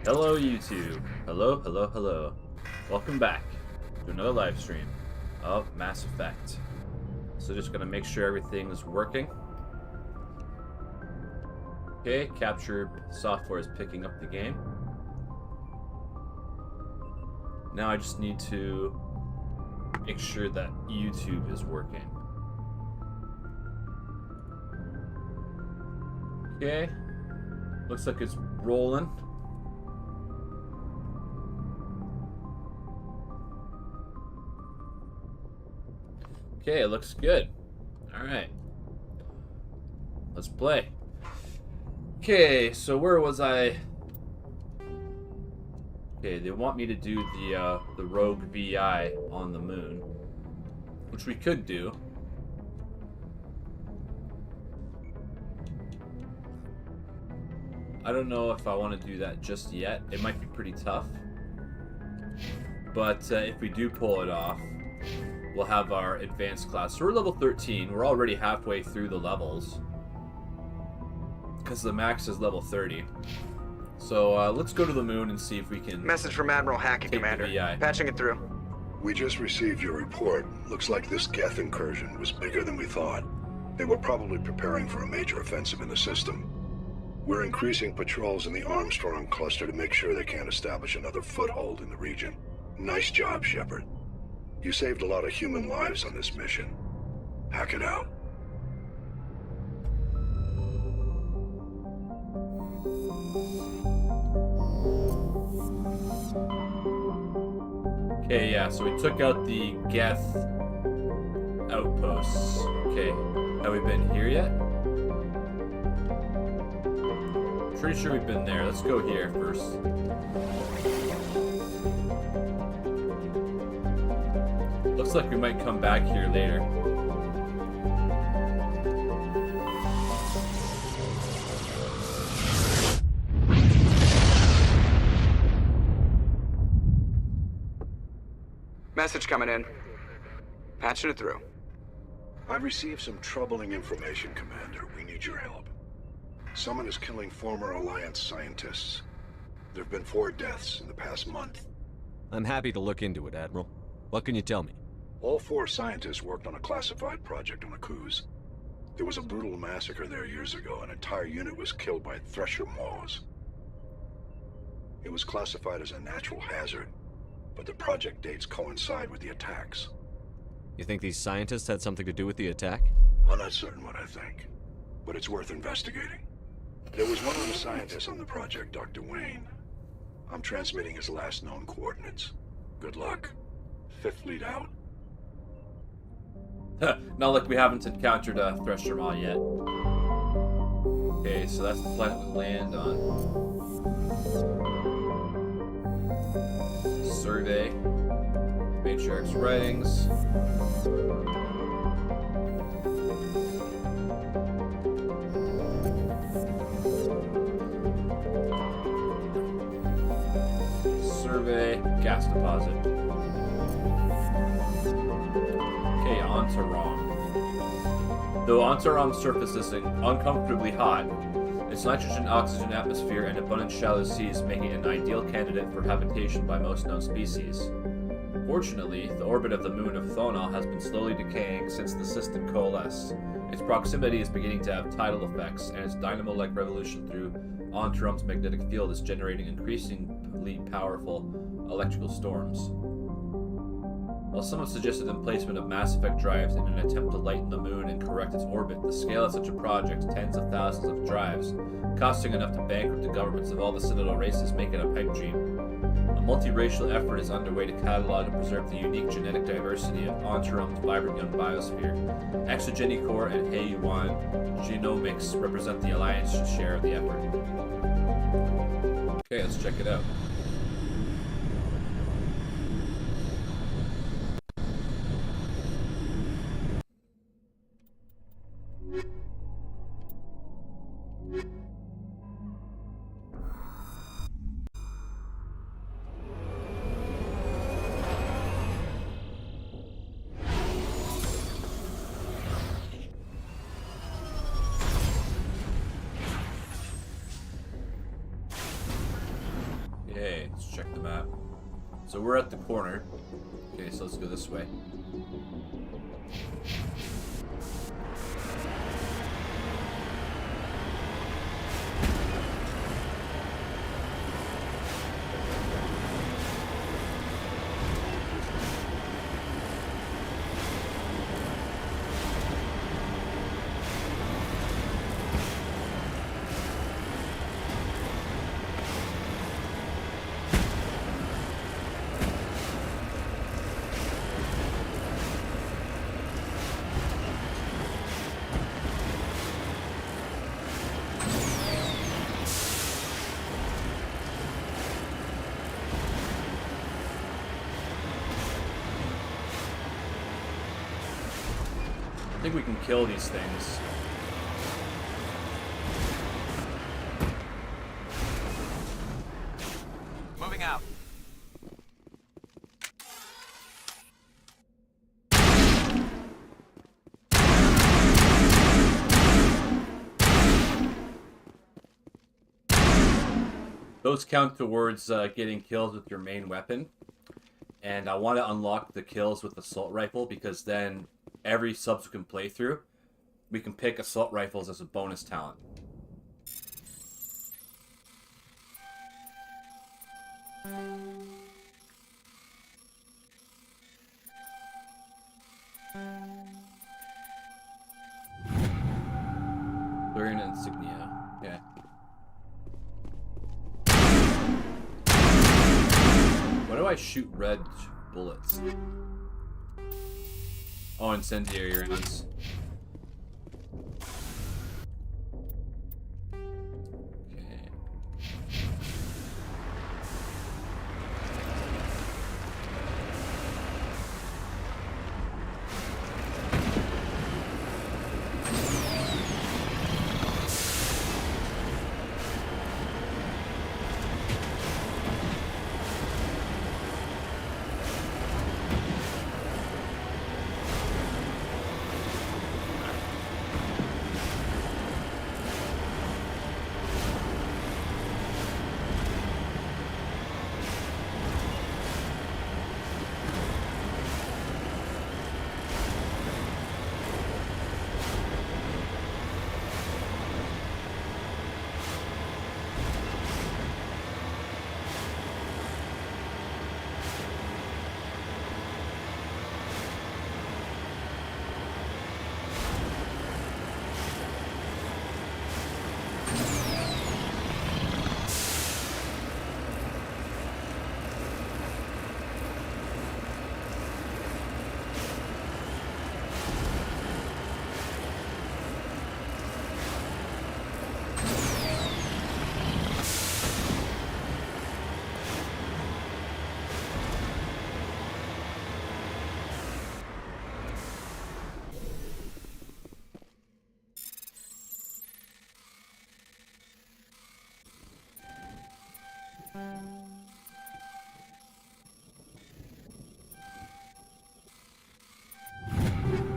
Hello YouTube. Hello, hello, hello. Welcome back to another live stream of Mass Effect. So just gonna make sure everything is working. Okay, capture software is picking up the game. Now I just need to make sure that YouTube is working. Okay, looks like it's rolling. Okay, it looks good. Alright. Let's play. Okay, so where was I? Okay, they want me to do the rogue VI on the moon, which we could do. I don't know if I want to do that just yet. It might be pretty tough. But if we do pull it off, we'll have our advanced class. So we're level 13. We're already halfway through the levels, because the max is level 30. So let's go to the moon and see if we can... Message from Admiral Hackett, Commander. Patching it through. We just received your report. Looks like this Geth incursion was bigger than we thought. They were probably preparing for a major offensive in the system. We're increasing patrols in the Armstrong cluster to make sure they can't establish another foothold in the region. Nice job, Shepard. You saved a lot of human lives on this mission. Hack it out. Okay, yeah, so we took out the Geth outposts. Okay, have we been here yet? Pretty sure we've been there. Let's go here first. Looks like we might come back here later. Message coming in. Patching it through. I've received some troubling information, Commander. We need your help. Someone is killing former Alliance scientists. There have been 4 deaths in the past month. I'm happy to look into it, Admiral. What can you tell me? All 4 scientists worked on a classified project on a cruise. There was a brutal massacre there years ago. An entire unit was killed by Thresher Maws. It was classified as a natural hazard, but the project dates coincide with the attacks. You think these scientists had something to do with the attack? I'm not certain what I think, but it's worth investigating. There was one other scientist on the project, Dr. Wayne. I'm transmitting his last known coordinates. Good luck. 5th Fleet out. Not like we haven't encountered a Thresher Maw yet. Okay, so that's the planet we land on. Survey. Matriarch's writings. Survey. Gas deposit. Okay, Antarom. Though Antarom's surface is uncomfortably hot, its nitrogen-oxygen atmosphere and abundant shallow seas make it an ideal candidate for habitation by most known species. Fortunately, the orbit of the moon of Thonal has been slowly decaying since the system coalesced. Its proximity is beginning to have tidal effects, and its dynamo-like revolution through Antarom's magnetic field is generating increasingly powerful electrical storms. While some have suggested the emplacement of Mass Effect drives in an attempt to lighten the moon and correct its orbit, the scale of such a project, tens of thousands of drives, costing enough to bankrupt the governments of all the Citadel races, make it a pipe dream. A multiracial effort is underway to catalog and preserve the unique genetic diversity of Antarom's vibrant young biosphere. Exogeny Core and Heyuan Genomics represent the Alliance's share of the effort. Okay, let's check it out. check the map. So we're at the corner. Okay, so let's go this way. I think we can kill these things. Moving out. Those count towards getting kills with your main weapon. And I want to unlock the kills with assault rifle because then every subsequent playthrough, we can pick assault rifles as a bonus talent. Learn insignia. Yeah. Why do I shoot red bullets? Oh, incendiary rounds. Okay.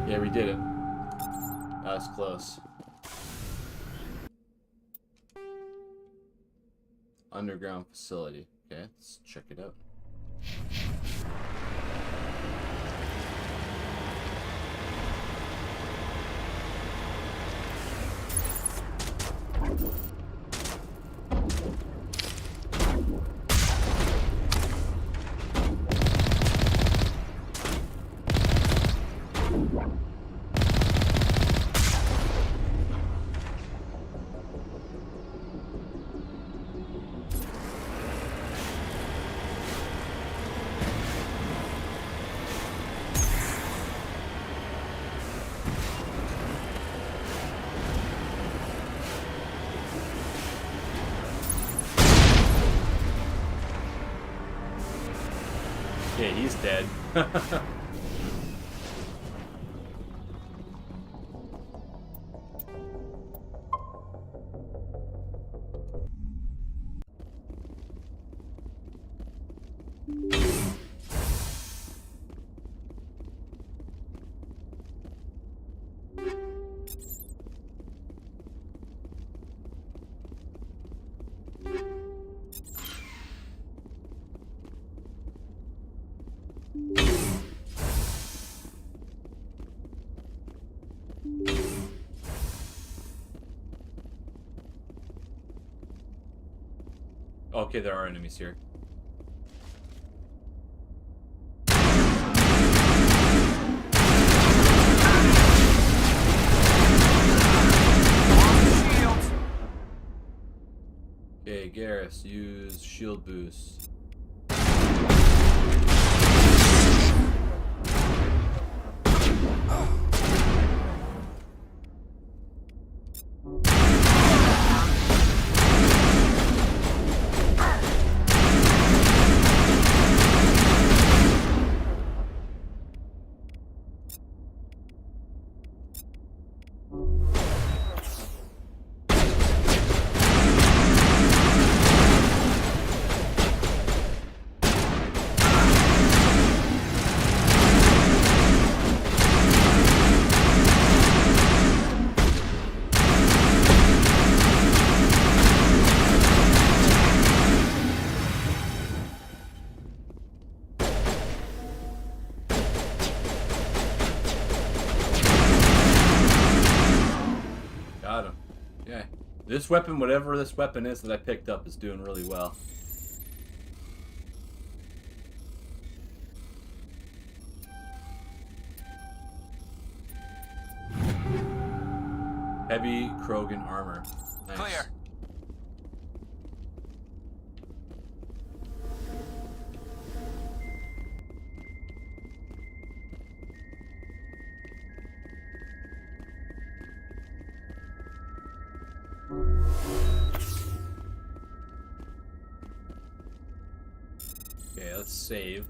Yeah, we did it. That was close. Underground facility. Okay, let's check it out. Yeah, he's dead. Okay, there are enemies here. Okay, Garrus, use shield boost. Got him. Yeah. This weapon, whatever this weapon is that I picked up, is doing really well. Heavy Krogan armor. Nice. Clear. Okay, let's save.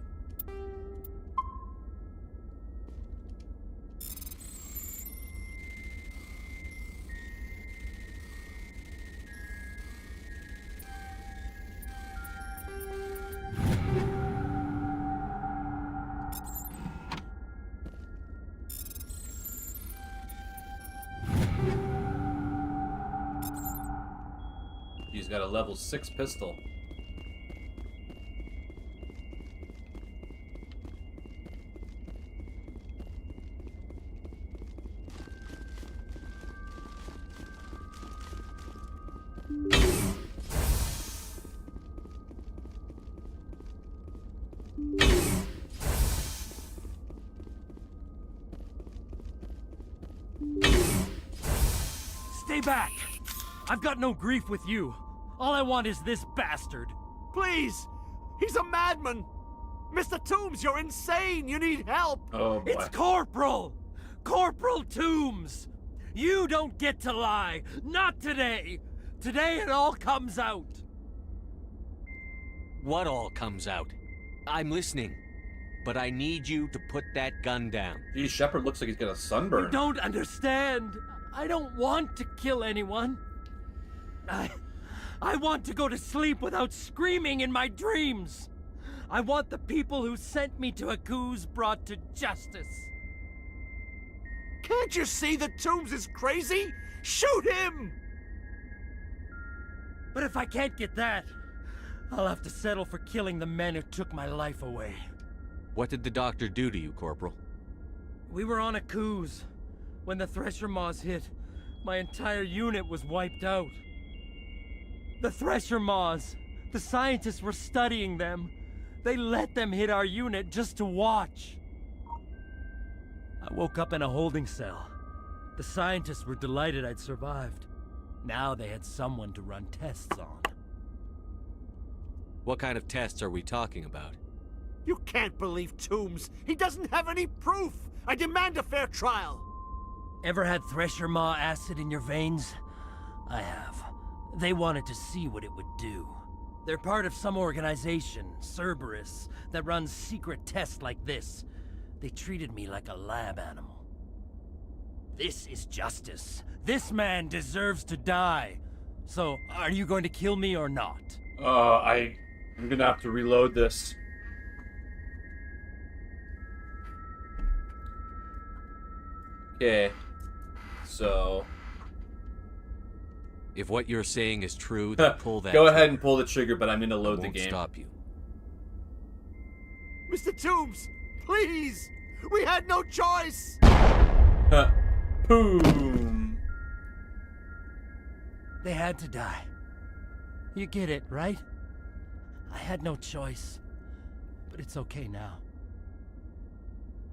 He's got a level 6 pistol. Stay back! I've got no grief with you. All I want is this bastard. Please! He's a madman! Mr. Toombs, you're insane! You need help! Oh boy. It's Corporal! Corporal Toombs! You don't get to lie! Not today! Today it all comes out! What all comes out? I'm listening. But I need you to put that gun down. Geez, Shepard looks like he's got a sunburn. You don't understand. I don't want to kill anyone. I want to go to sleep without screaming in my dreams. I want the people who sent me to Akuz brought to justice. Can't you see that Toombs is crazy? Shoot him! But if I can't get that, I'll have to settle for killing the men who took my life away. What did the doctor do to you, Corporal? We were on Akuz. When the Thresher Maws hit, my entire unit was wiped out. The Thresher Maws, the scientists were studying them. They let them hit our unit just to watch. I woke up in a holding cell. The scientists were delighted I'd survived. Now they had someone to run tests on. What kind of tests are we talking about? You can't believe Toombs. He doesn't have any proof. I demand a fair trial. Ever had Thresher Maw acid in your veins? I have. They wanted to see what it would do. They're part of some organization, Cerberus, that runs secret tests like this. They treated me like a lab animal. This is justice. This man deserves to die. So, are you going to kill me or not? I'm gonna have to reload this. Okay. So... If what you're saying is true, then pull that Go ahead trigger. and pull the trigger, but I'm gonna load the Won't game. stop you. Mr. Toombs, please! We had no choice! Boom! They had to die. You get it, right? I had no choice. But it's okay now.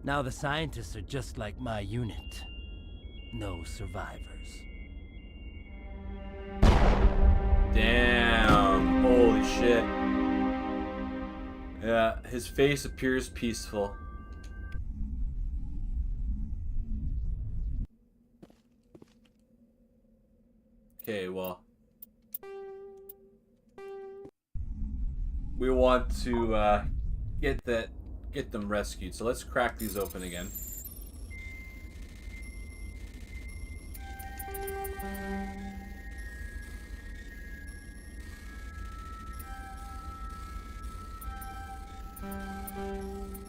Now the scientists are just like my unit. No survivors. Damn. Holy shit. Yeah, his face appears peaceful. Okay, well. We want to get them rescued. So let's crack these open again.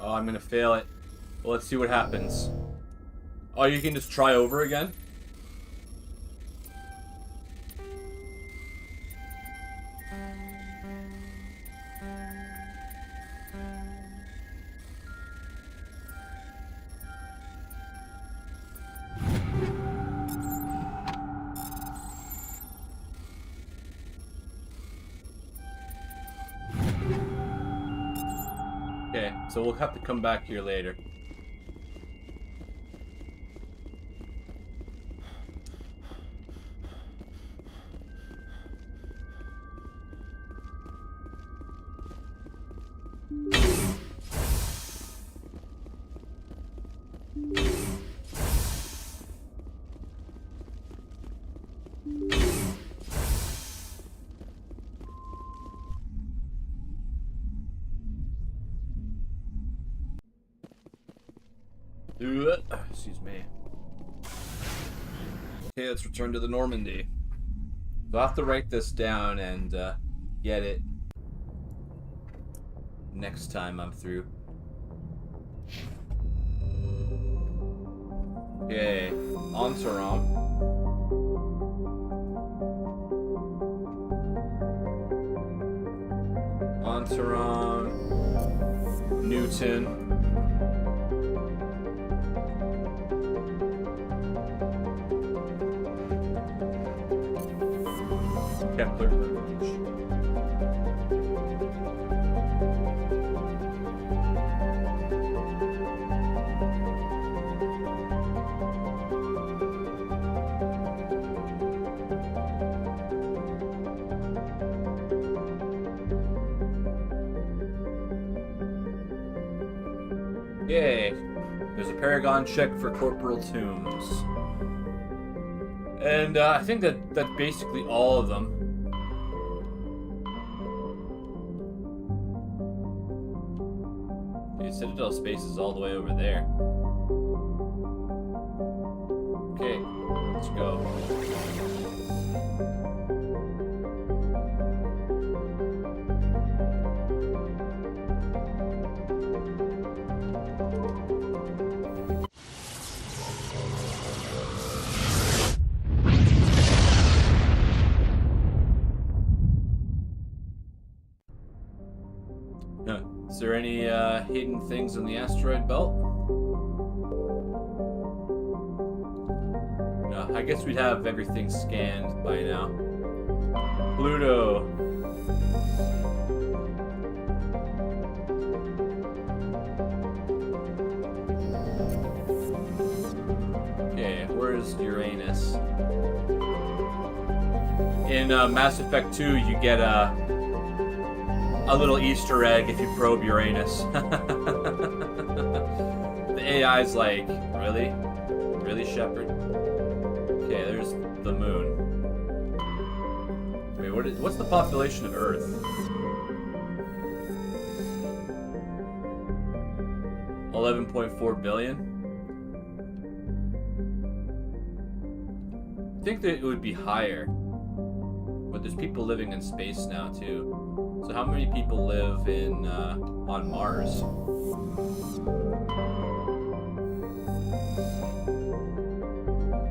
Oh, I'm gonna fail it. Well, let's see what happens. Oh, you can just try over again? Okay, so we'll have to come back here later. Excuse me. Okay, let's return to the Normandy. So I'll have to write this down and get it next time I'm through. Okay, on to Rom. On to Rom. Newton. Kepler. Yay! There's a Paragon check for corporal tombs. And I think that's basically all of them. The Citadel space is all the way over there. Okay, let's go. Is there any hidden things in the asteroid belt? No, I guess we'd have everything scanned by now. Pluto. Okay, where's Uranus? In Mass Effect 2, you get a little Easter egg if you probe Uranus. The AI's like, really? Really, Shepard? Okay, there's the moon. Wait, what's the population of Earth? 11.4 billion? I think that it would be higher. But there's people living in space now, too. So how many people live in on Mars?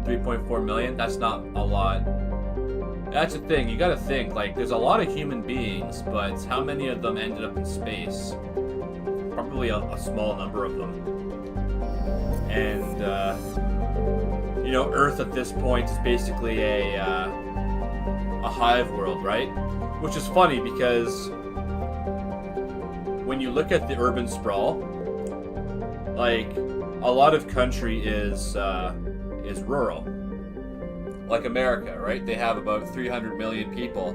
$3.4 million? That's not a lot. That's the thing, you gotta think, like, there's a lot of human beings, but how many of them ended up in space? Probably a small number of them. And, you know, Earth at this point is basically a hive world, right? Which is funny because when you look at the urban sprawl, like a lot of country is rural. Like America, right? They have about 300 million people,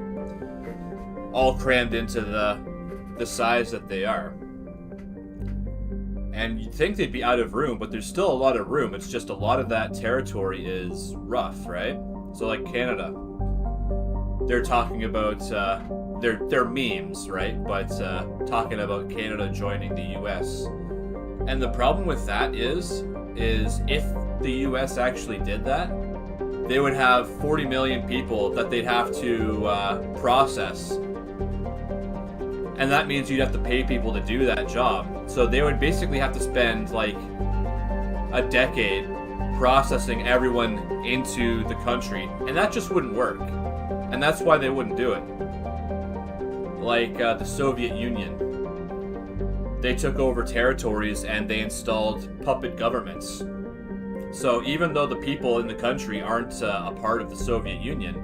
all crammed into the size that they are. And you'd think they'd be out of room, but there's still a lot of room. It's just a lot of that territory is rough, right? So like Canada, they're talking about they're memes, right? But talking about Canada joining the U.S. And the problem with that is if the U.S. actually did that, they would have 40 million people that they'd have to process. And that means you'd have to pay people to do that job. So they would basically have to spend like a decade processing everyone into the country. And that just wouldn't work. And that's why they wouldn't do it. Like the Soviet Union. They took over territories and they installed puppet governments. So even though the people in the country aren't a part of the Soviet Union,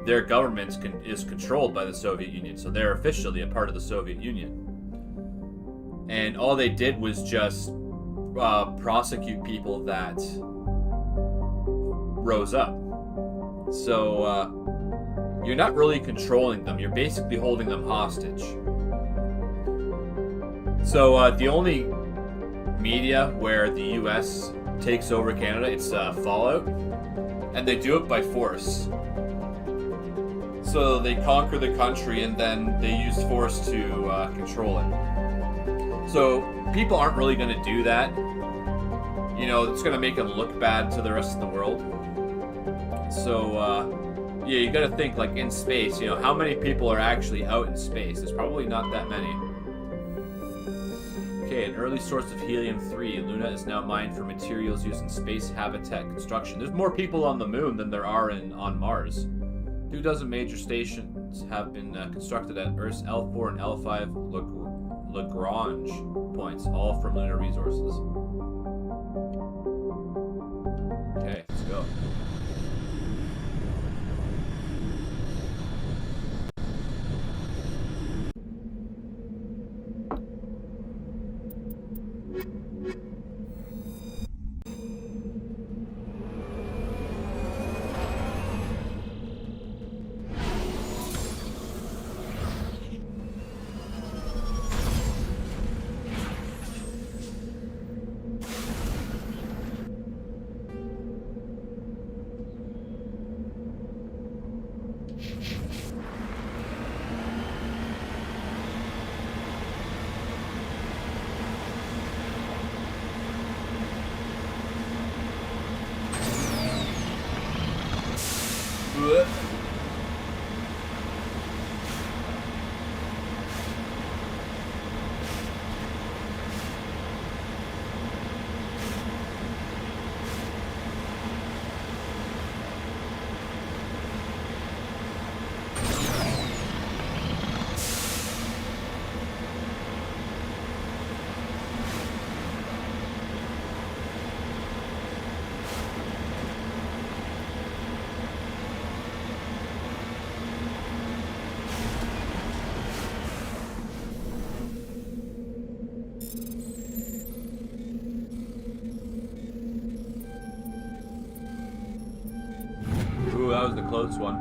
their government is controlled by the Soviet Union. So they're officially a part of the Soviet Union. And all they did was just prosecute people that rose up. So you're not really controlling them. You're basically holding them hostage. So the only media where the U.S. takes over Canada, it's Fallout, and they do it by force. So they conquer the country and then they use force to control it. So people aren't really going to do that. You know, it's going to make them look bad to the rest of the world. So yeah, you got to think like in space, you know, how many people are actually out in space? There's probably not that many. Okay, an early source of helium-3. Luna is now mined for materials used in space habitat construction. There's more people on the moon than there are on Mars. 2 dozen major stations have been constructed at Earth's L4 and L5 Lagrange points, all from lunar resources. Okay, let's go. Ooh, that was the close one.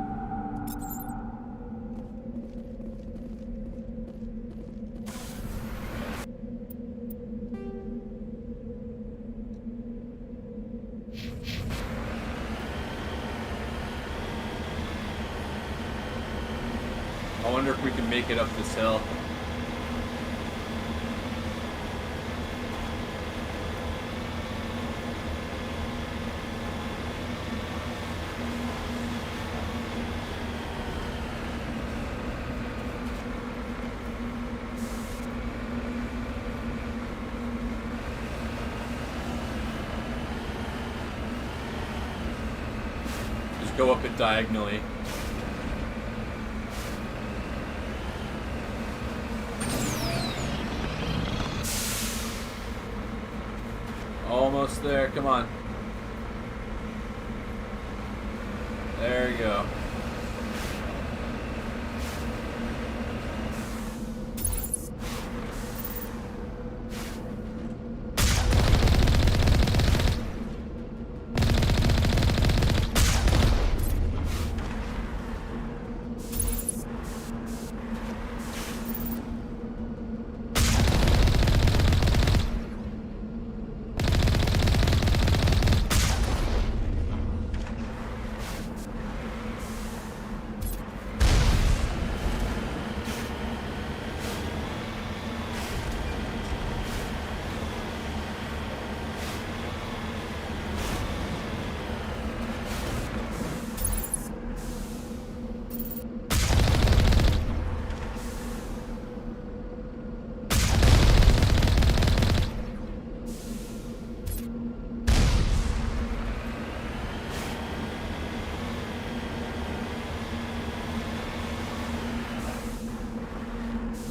I wonder if we can make it up this hill. Just go up it diagonally. Almost there, come on. There you go.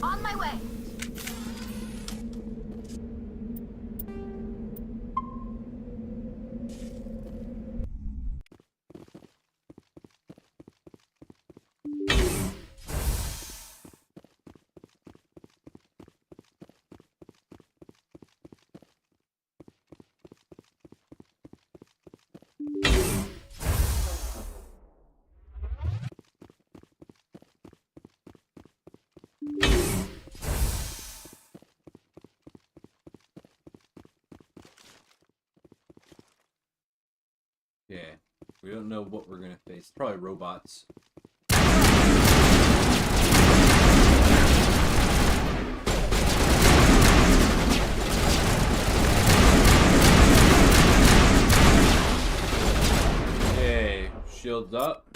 On my way. Yeah, we don't know what we're gonna face. Probably robots. Okay, shields up.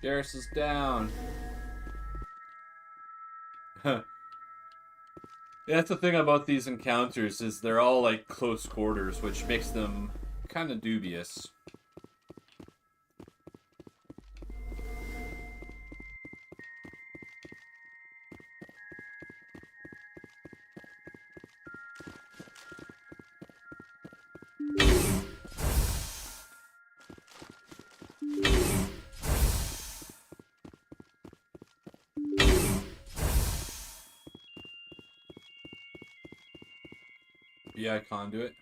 Garrus is down. Yeah, that's the thing about these encounters, is they're all like close quarters, which makes them kind of dubious. BI conduit.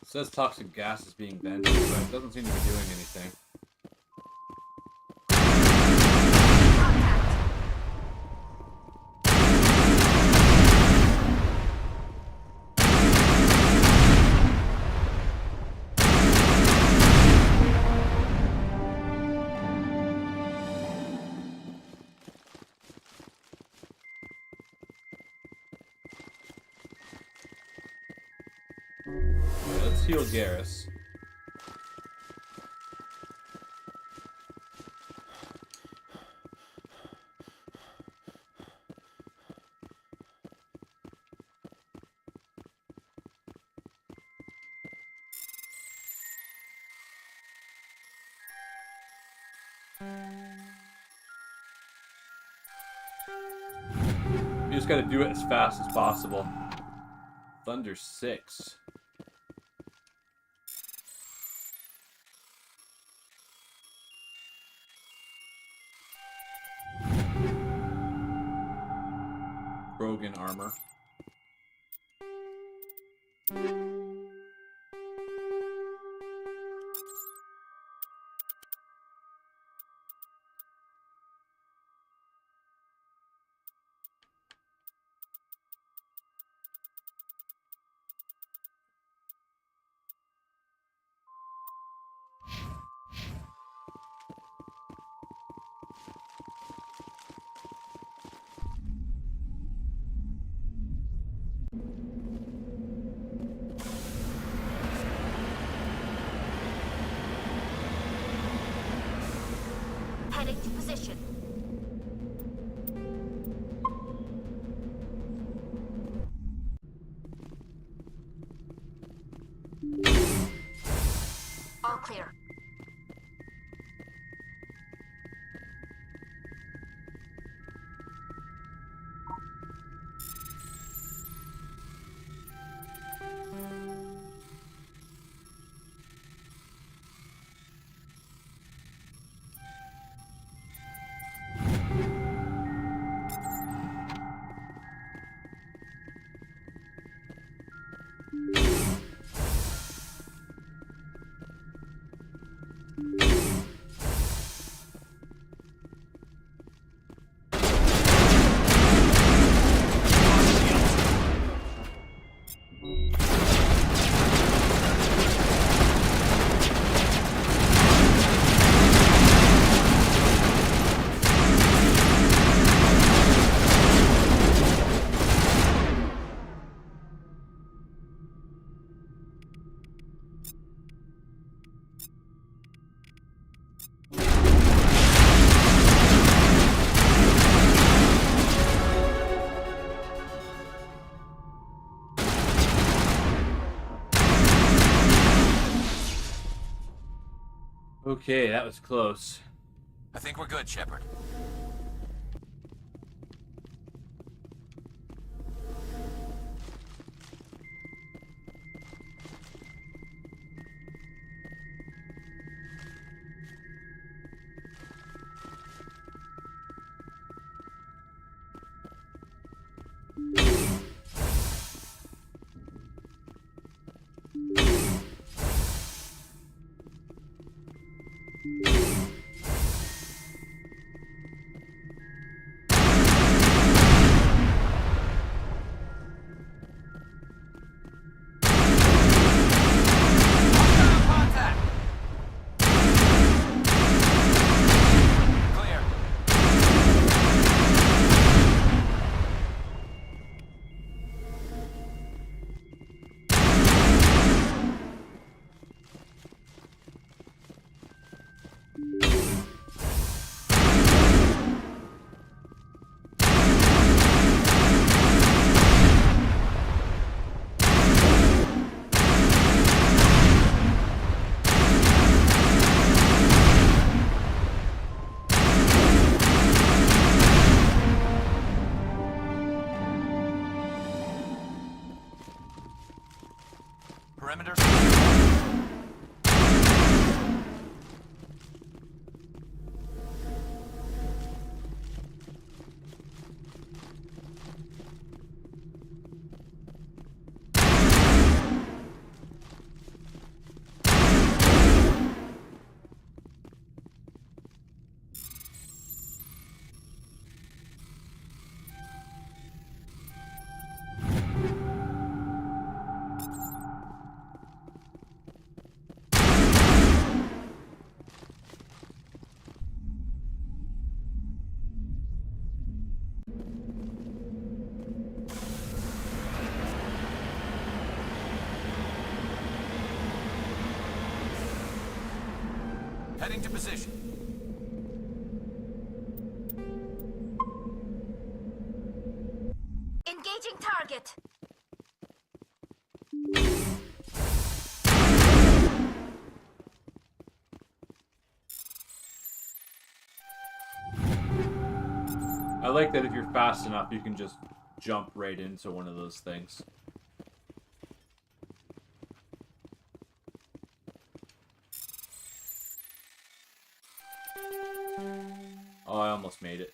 It says toxic gas is being vented, but it doesn't seem to be doing anything. Let's heal Garrus. You just gotta do it as fast as possible. Thunder 6. Brogan armor. Heading to position. All clear. Okay, that was close. I think we're good, Shepard. Perimeter. Heading to position. Engaging target. I like that if you're fast enough, you can just jump right into one of those things. Oh, I almost made it.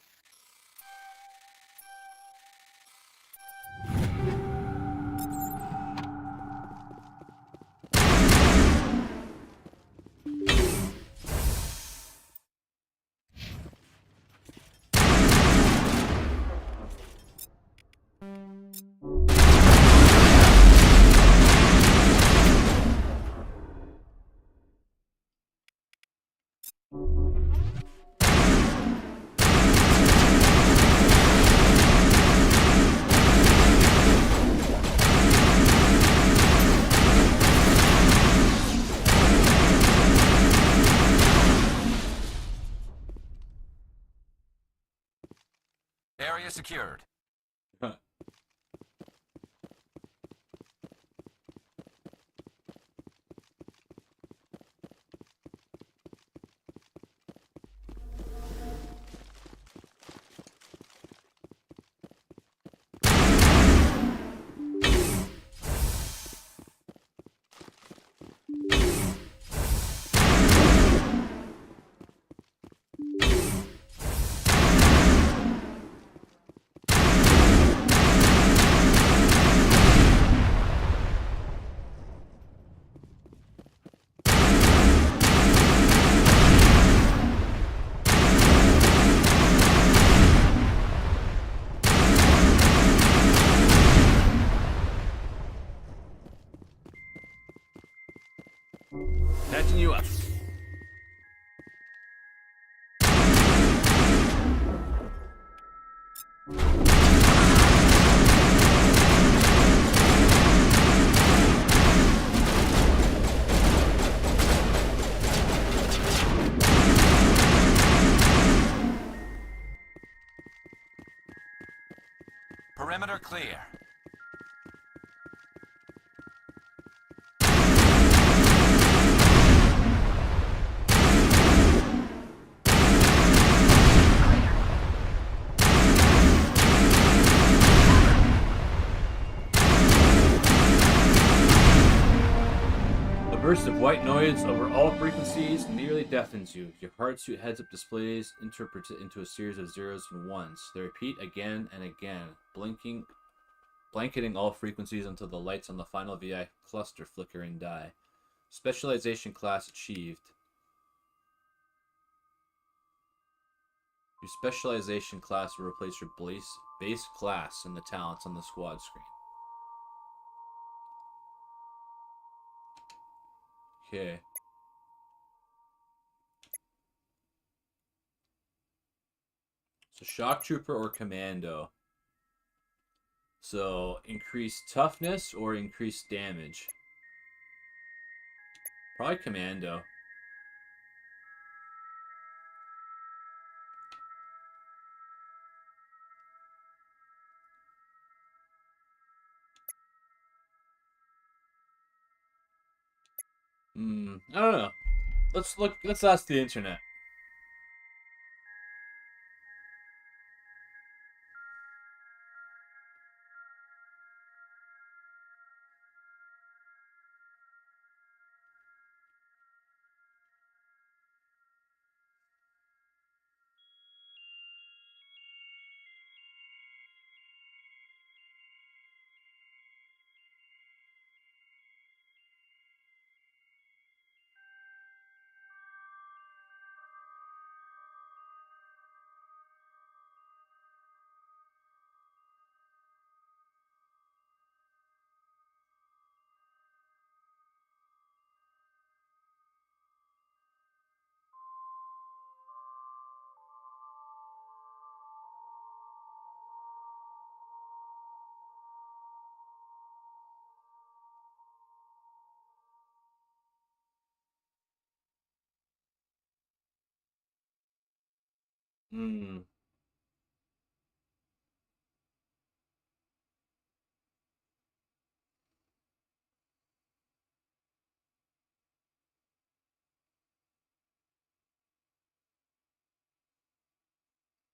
Area secured. Patching you up. Perimeter clear. burst of white noise over all frequencies nearly deafens you. Your hardsuit heads-up displays interpret it into a series of zeros and ones. They repeat again and again, blanketing all frequencies until the lights on the final VI cluster flicker and die. Specialization class achieved. Your specialization class will replace your base class in the talents on the squad screen. Okay. So shock trooper or commando. So increase toughness or increase damage. Probably commando. I don't know. Let's ask the internet.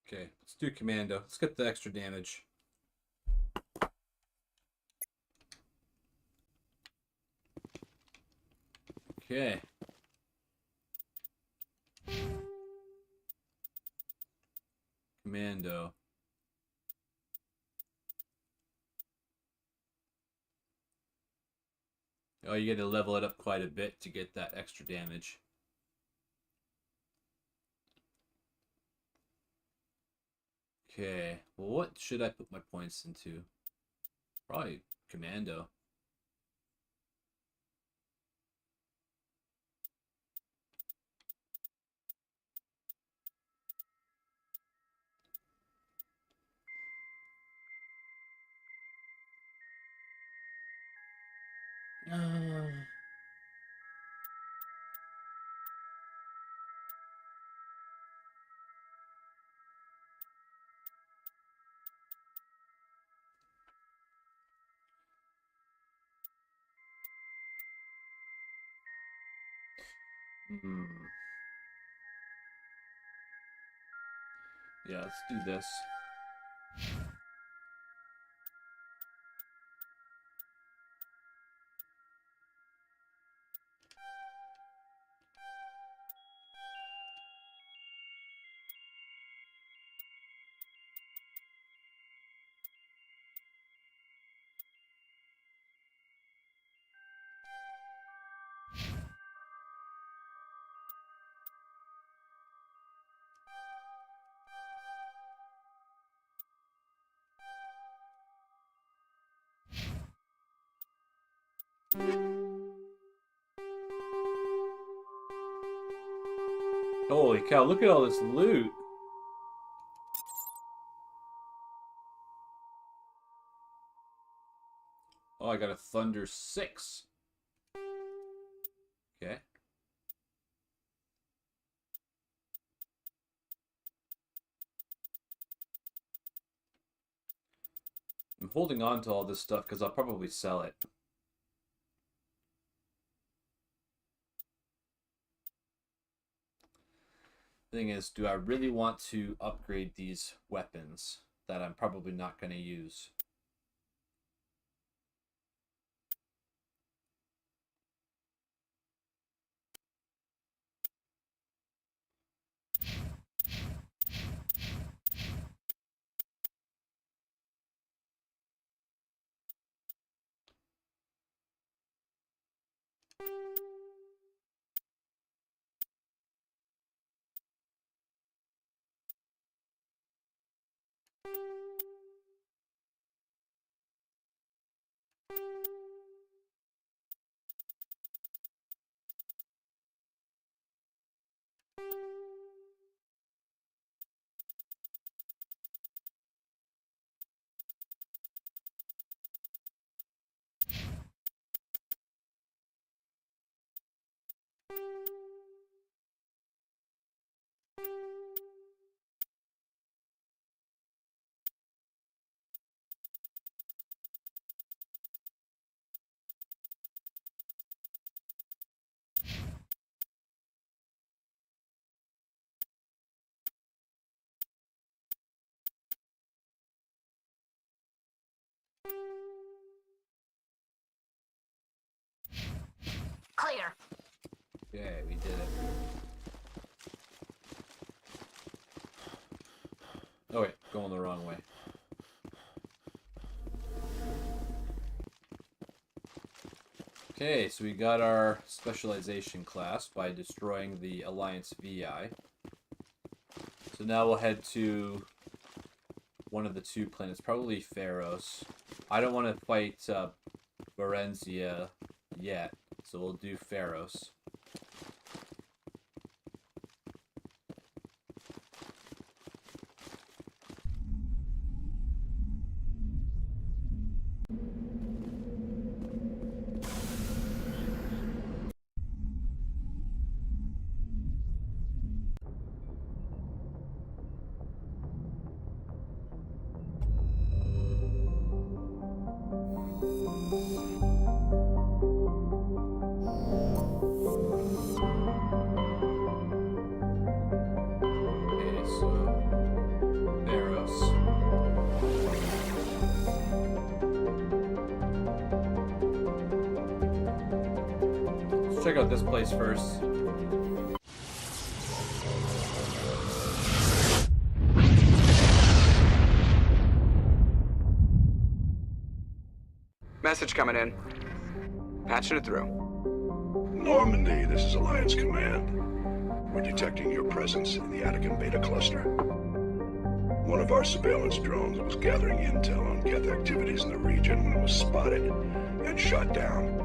Okay, let's do commando. Let's get the extra damage. Okay. Commando. Oh, you get to level it up quite a bit to get that extra damage. Okay, well, what should I put my points into? Probably commando. Yeah, let's do this. Holy cow, look at all this loot. Oh, I got a Thunder 6. Okay. I'm holding on to all this stuff because I'll probably sell it. Thing is, do I really want to upgrade these weapons that I'm probably not going to use? Clear. Okay, we did it. Oh wait, going the wrong way. Okay, so we got our specialization class by destroying the Alliance VI. So now we'll head to one of the two planets, probably Feros. I don't want to fight Varenzia yet, so we'll do Feros. Check out this place first. Message coming in. Patching it through. Normandy, this is Alliance Command. We're detecting your presence in the Attican Beta Cluster. One of our surveillance drones was gathering intel on Geth activities in the region when it was spotted and shot down.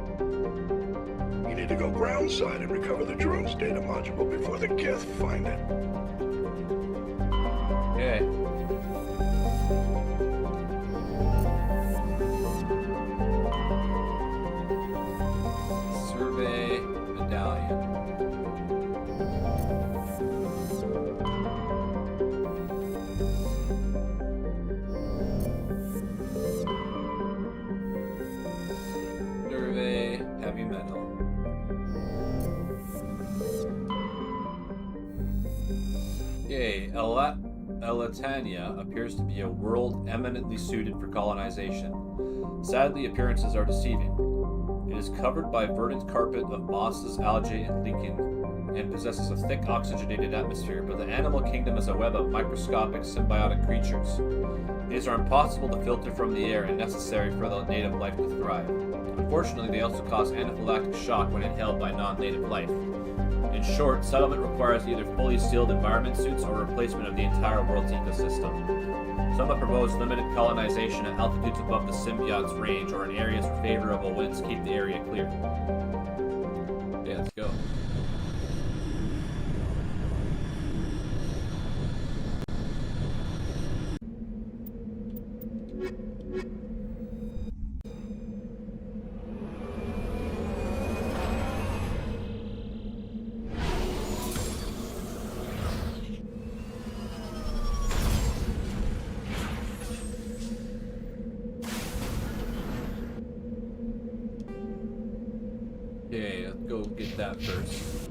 You need to go groundside and recover the drone's data module before the Geth find it. Okay. Survey medallion. Survey heavy metal. Okay, Elatania appears to be a world eminently suited for colonization. Sadly, appearances are deceiving. It is covered by verdant carpet of mosses, algae, and lichen, and possesses a thick oxygenated atmosphere, but the animal kingdom is a web of microscopic symbiotic creatures. These are impossible to filter from the air and necessary for the native life to thrive. Unfortunately, they also cause anaphylactic shock when inhaled by non-native life. In short, settlement requires either fully sealed environment suits or replacement of the entire world's ecosystem. Some have proposed limited colonization at altitudes above the symbiote's range or in areas where favorable winds keep the area clear. Okay, let's go. Okay, let's go get that first.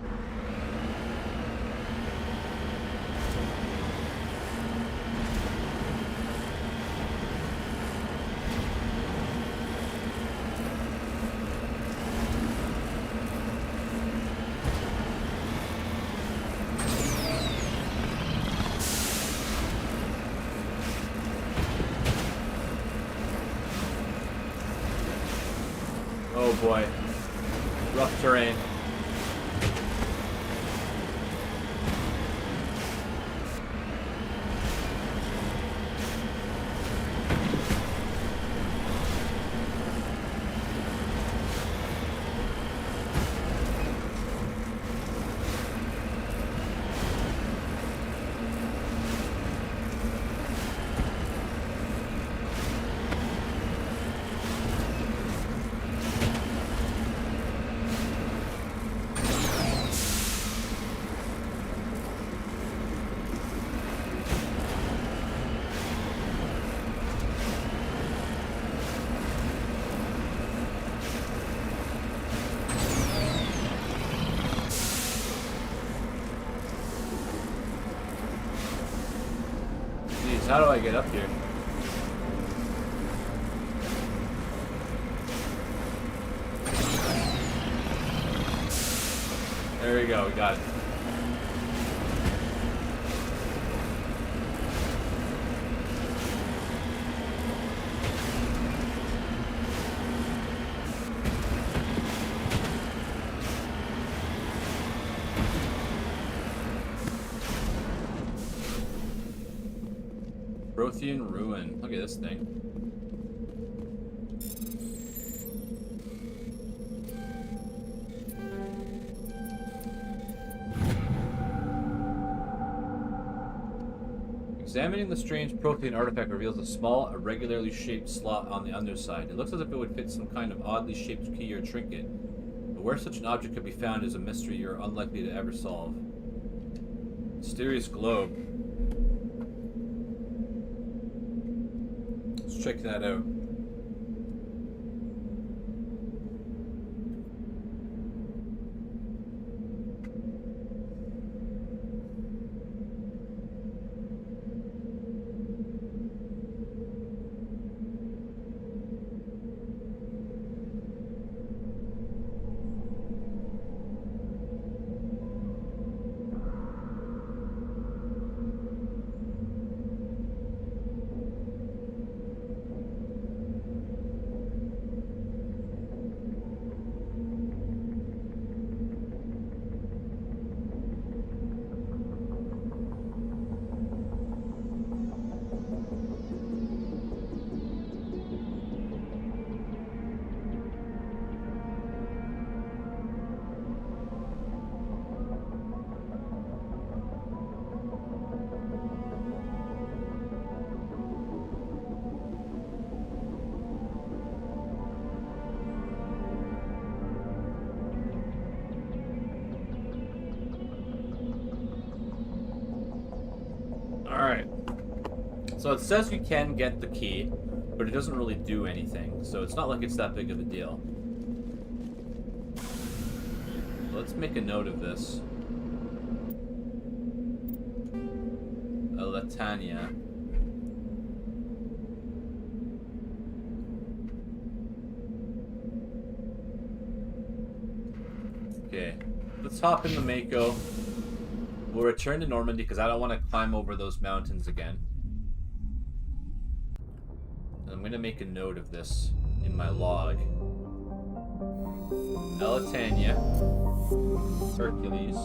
Oh boy. Rough terrain. How do I get up here? There we go, we got it. Prothean Ruin. Look at this thing. Examining the strange Prothean artifact reveals a small, irregularly shaped slot on the underside. It looks as if it would fit some kind of oddly shaped key or trinket. But where such an object could be found is a mystery you're unlikely to ever solve. Mysterious globe. Let's check that out. Alright. So it says you can get the key, but it doesn't really do anything. So it's not like it's that big of a deal. Let's make a note of this. Latania. Okay. Let's hop in the Mako. We'll return to Normandy because I don't want to climb over those mountains again. And I'm going to make a note of this in my log. Elatania. Hercules.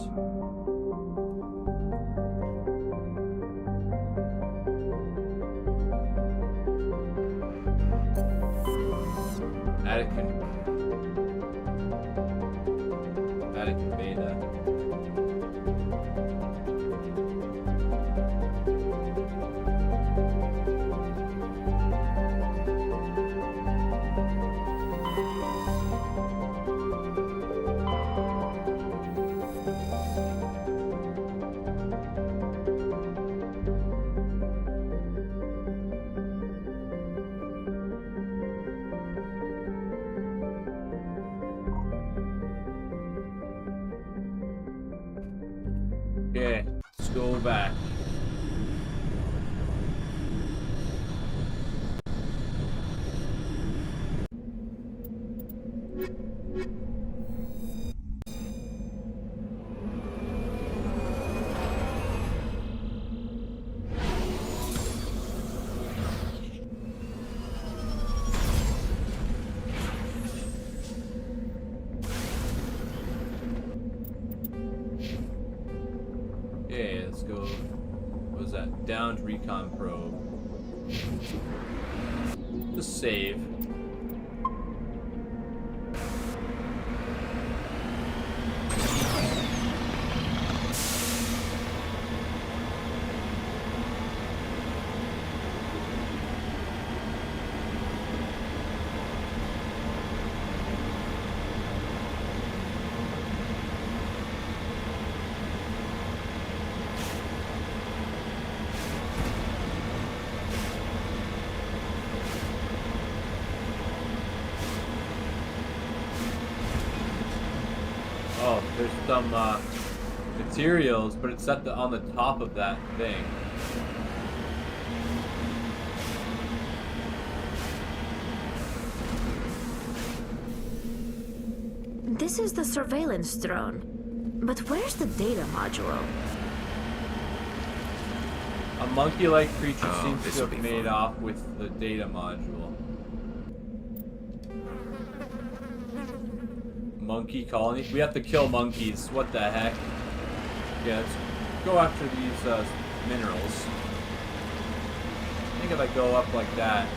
Atticus Beta. Okay, let's go back. go. What was that? Downed recon probe. Just save. Oh, there's some materials, but it's set on the top of that thing. This is the surveillance drone. But where's the data module? A monkey-like creature Oh, seems to this'll have be made fun. off with the data module. Monkey colony? We have to kill monkeys. What the heck? Yeah, let's go after these minerals. I think if I go up like that.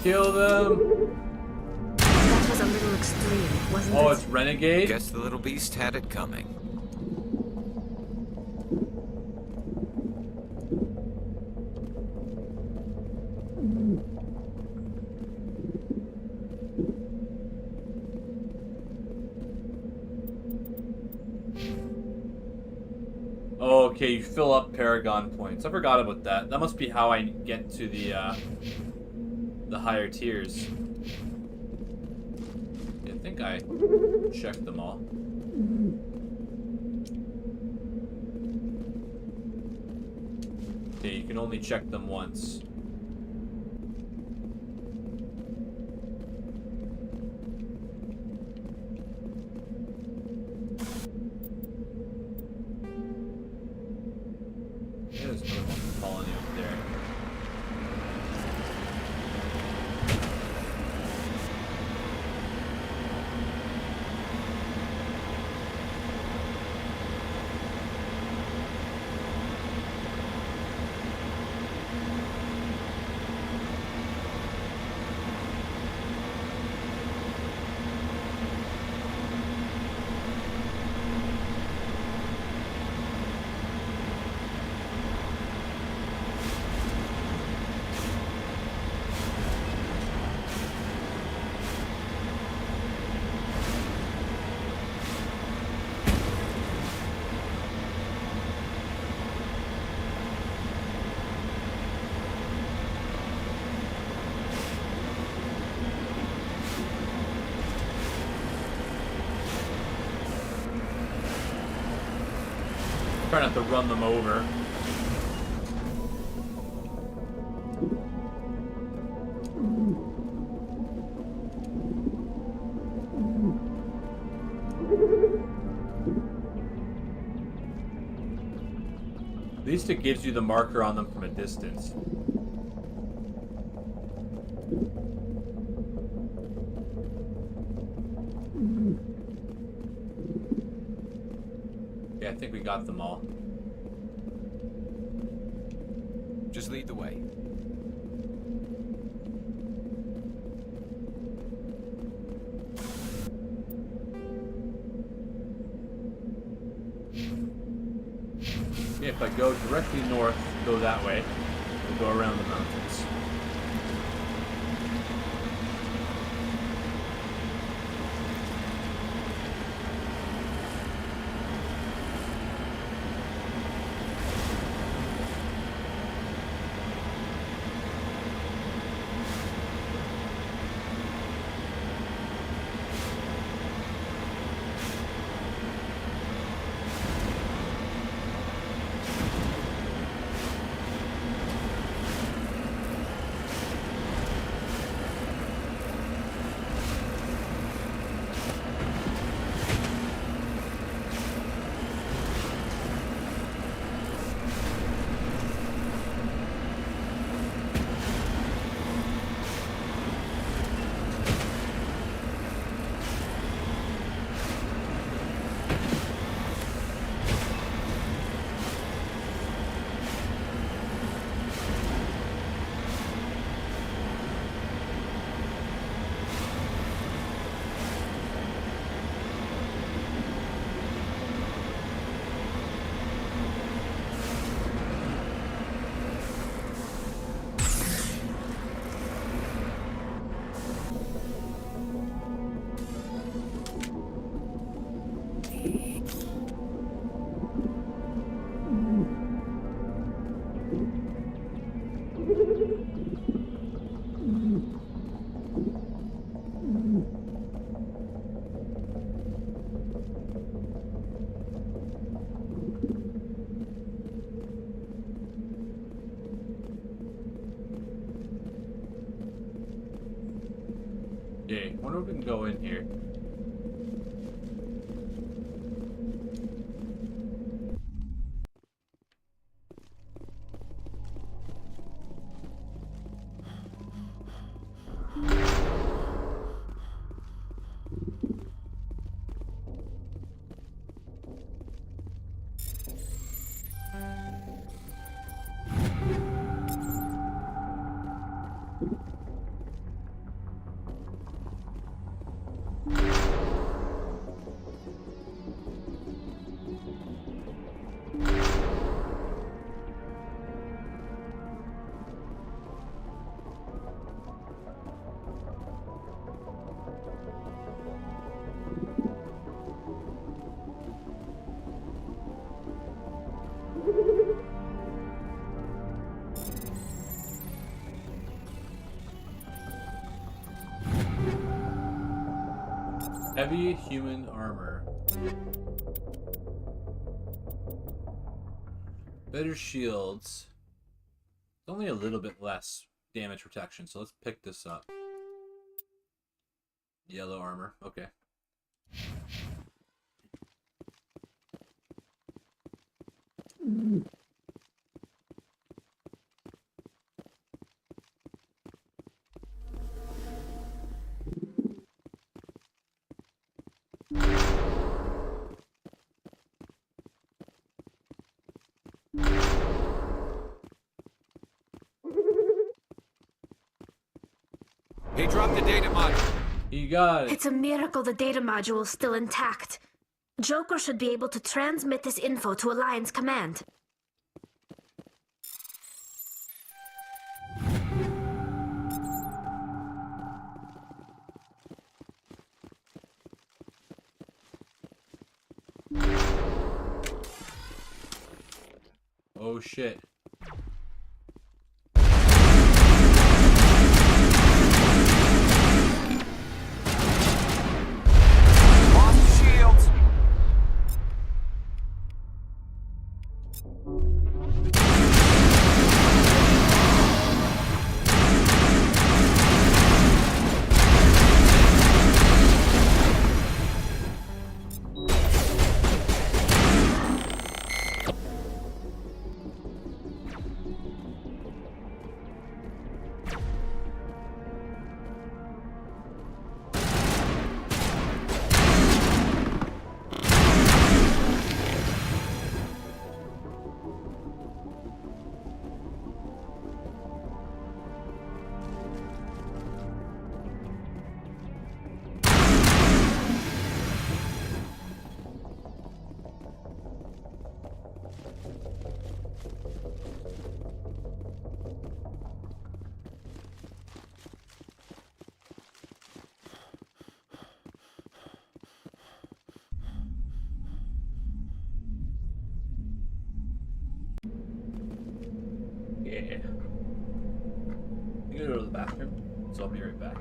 Kill them! That was a little extreme, wasn't Oh, it? it's Renegade? Guess the little beast had it coming. Oh, okay, you fill up Paragon points. I forgot about that. That must be how I get to the higher tiers. I think I checked them all. Okay, you can only check them once. There's another one colony up there. Try not to run them over. At least it gives you the marker on them from a distance. Yeah, I think we got them all. Just lead the way. if I go directly north, go that way, we'll go around the mountains. Okay, I wonder if we can go in here. Heavy human armor. Better shields. Only a little bit less damage protection, so let's pick this up. Yellow armor, okay. He dropped the data module. You got it. It's a miracle the data module is still intact. Joker should be able to transmit this info to Alliance Command. Oh shit. Lost shields. Okay. I'm gonna go to the bathroom, so I'll be right back.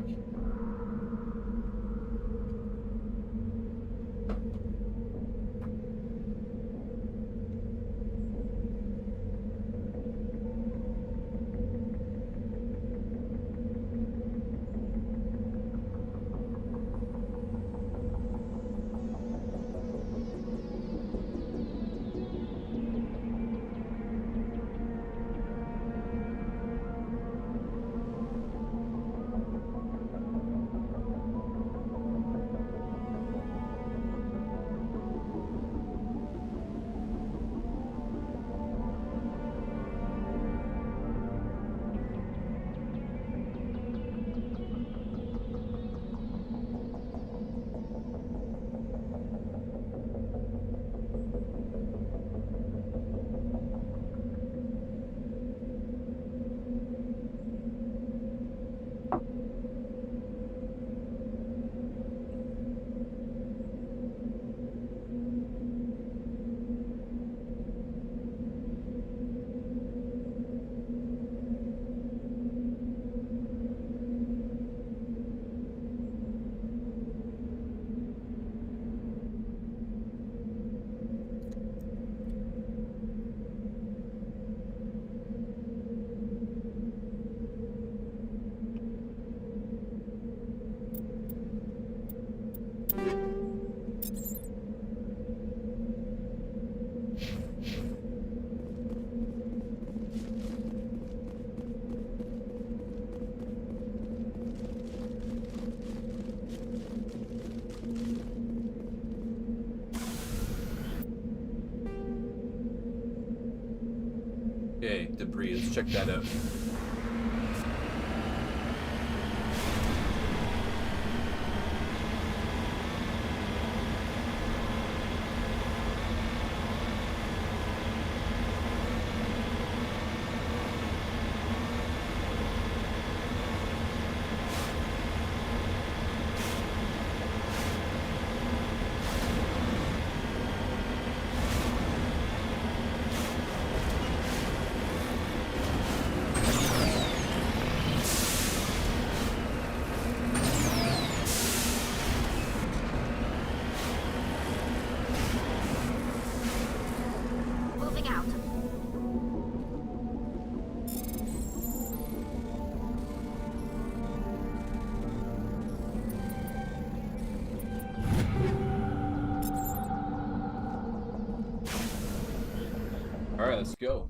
Okay, debris, let's check that out. Moving out. Alright, let's go.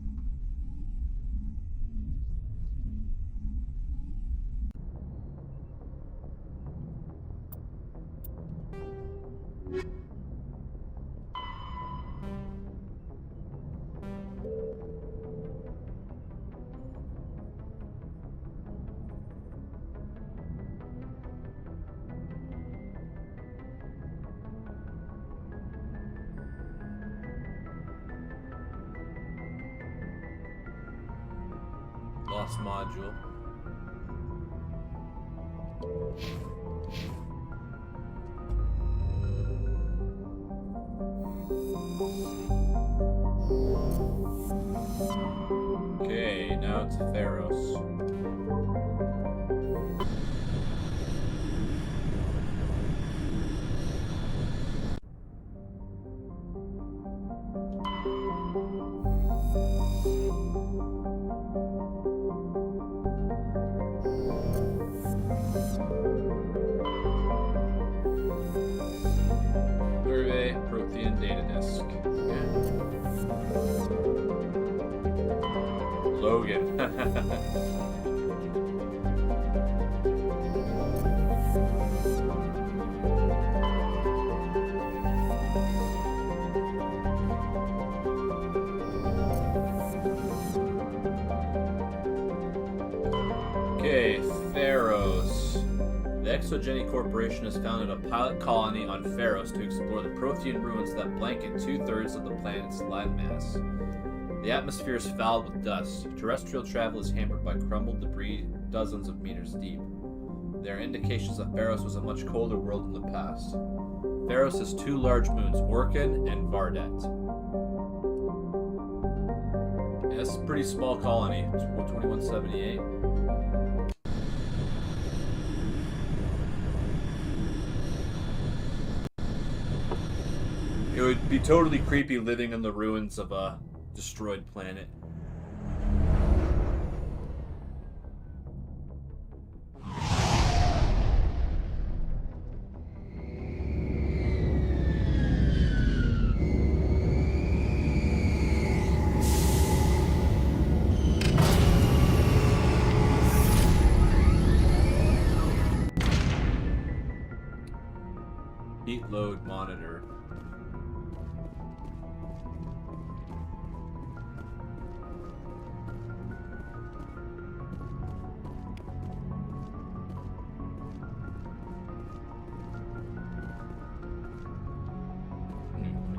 Lost module. Okay, now it's Feros. Survey, Prothean data disk. Okay. Logan. Okay, Feros. The Exogeny Corporation has founded a pilot colony on Feros to explore the Prothean ruins that blanket 2/3 of the planet's landmass. The atmosphere is fouled with dust. Terrestrial travel is hampered by crumbled debris dozens of meters deep. There are indications that Feros was a much colder world in the past. Feros has two large moons, Orkan and Vardet. Yeah, it's a pretty small colony. 2178. It would be totally creepy living in the ruins of a destroyed planet. Heat load monitor.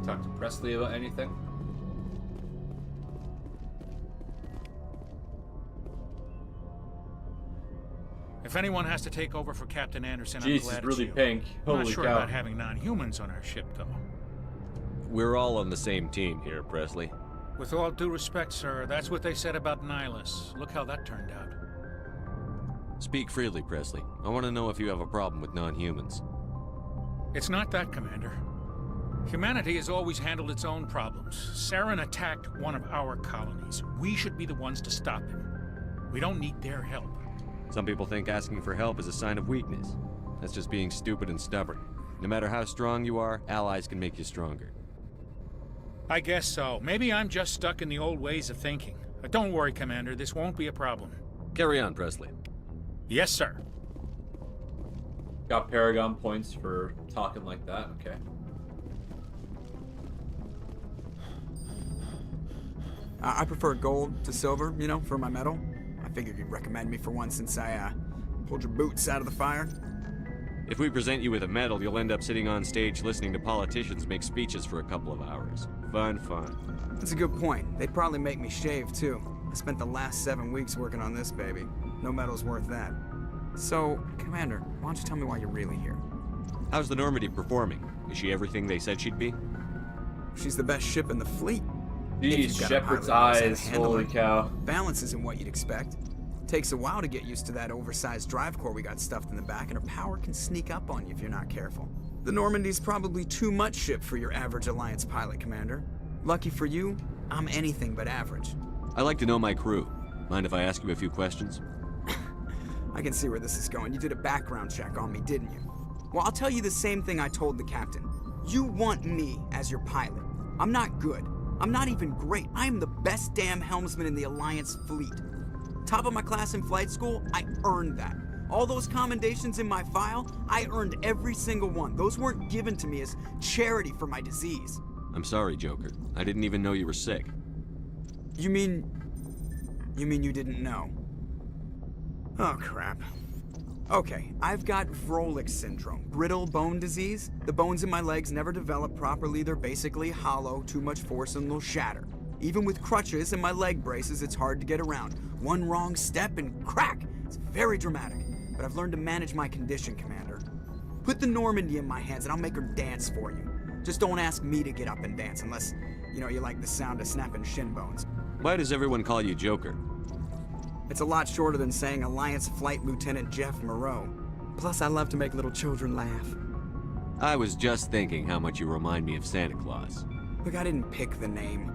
Talk to Presley about anything? If anyone has to take over for Captain Anderson, Jeez, I'm glad it's really it's you. pink. I'm Holy not sure cow. about having non-humans on our ship, though. We're all on the same team here, Presley. With all due respect, sir, that's what they said about Nihilus. Look how that turned out. Speak freely, Presley. I want to know if you have a problem with non-humans. It's not that, Commander. Humanity has always handled its own problems. Saren attacked one of our colonies. We should be the ones to stop him. We don't need their help. Some people think asking for help is a sign of weakness. That's just being stupid and stubborn. No matter how strong you are, allies can make you stronger. I guess so. Maybe I'm just stuck in the old ways of thinking. But don't worry, Commander. This won't be a problem. Carry on, Presley. Yes, sir. Got Paragon points for talking like that. Okay. I prefer gold to silver, you know, for my medal. I figured you'd recommend me for one since I pulled your boots out of the fire. If we present you with a medal, you'll end up sitting on stage listening to politicians make speeches for a couple of hours. Fun, fun. That's a good point. They'd probably make me shave, too. I spent the last 7 weeks working on this baby. No medal's worth that. So, Commander, why don't you tell me why you're really here? How's the Normandy performing? Is she everything they said she'd be? She's the best ship in the fleet. Jeez, Shepard's eyes. Holy cow. Balance isn't what you'd expect. Takes a while to get used to that oversized drive core we got stuffed in the back, and her power can sneak up on you if you're not careful. The Normandy's probably too much ship for your average Alliance pilot, Commander. Lucky for you, I'm anything but average. I like to know my crew. Mind if I ask you a few questions? I can see where this is going. You did a background check on me, didn't you? Well, I'll tell you the same thing I told the captain. You want me as your pilot. I'm not good. I'm not even great. I am the best damn helmsman in the Alliance fleet. Top of my class in flight school, I earned that. All those commendations in my file, I earned every single one. Those weren't given to me as charity for my disease. I'm sorry, Joker. I didn't even know you were sick. You mean you didn't know? Oh, crap. Okay, I've got Vrolik syndrome, brittle bone disease. The bones in my legs never develop properly. They're basically hollow, too much force and they'll shatter. Even with crutches and my leg braces, it's hard to get around. One wrong step and crack! It's very dramatic. But I've learned to manage my condition, Commander. Put the Normandy in my hands and I'll make her dance for you. Just don't ask me to get up and dance unless, you know, you like the sound of snapping shin bones. Why does everyone call you Joker? It's a lot shorter than saying Alliance Flight Lieutenant Jeff Moreau. Plus, I love to make little children laugh. I was just thinking how much you remind me of Santa Claus. Look, I didn't pick the name.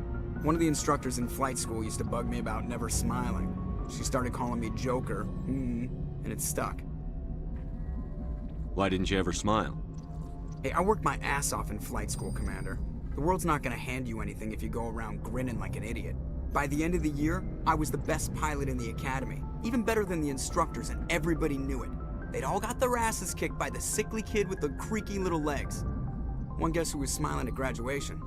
One of the instructors in flight school used to bug me about never smiling. She started calling me Joker, and it stuck. Why didn't you ever smile? Hey, I worked my ass off in flight school, Commander. The world's not gonna hand you anything if you go around grinning like an idiot. By the end of the year, I was the best pilot in the academy, even better than the instructors, and everybody knew it. They'd all got their asses kicked by the sickly kid with the creaky little legs. One guess who was smiling at graduation?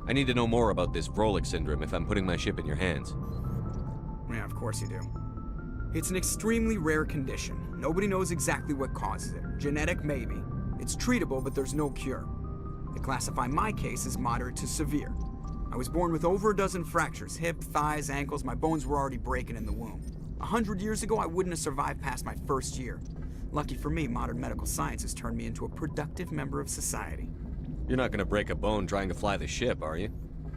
I need to know more about this Vrolik syndrome if I'm putting my ship in your hands. Yeah, of course you do. It's an extremely rare condition. Nobody knows exactly what causes it. Genetic, maybe. It's treatable, but there's no cure. They classify my case as moderate to severe. I was born with over a dozen fractures, hip, thighs, ankles. My bones were already breaking in the womb. 100 years ago, I wouldn't have survived past my first year. Lucky for me, modern medical science has turned me into a productive member of society. You're not gonna break a bone trying to fly the ship, are you?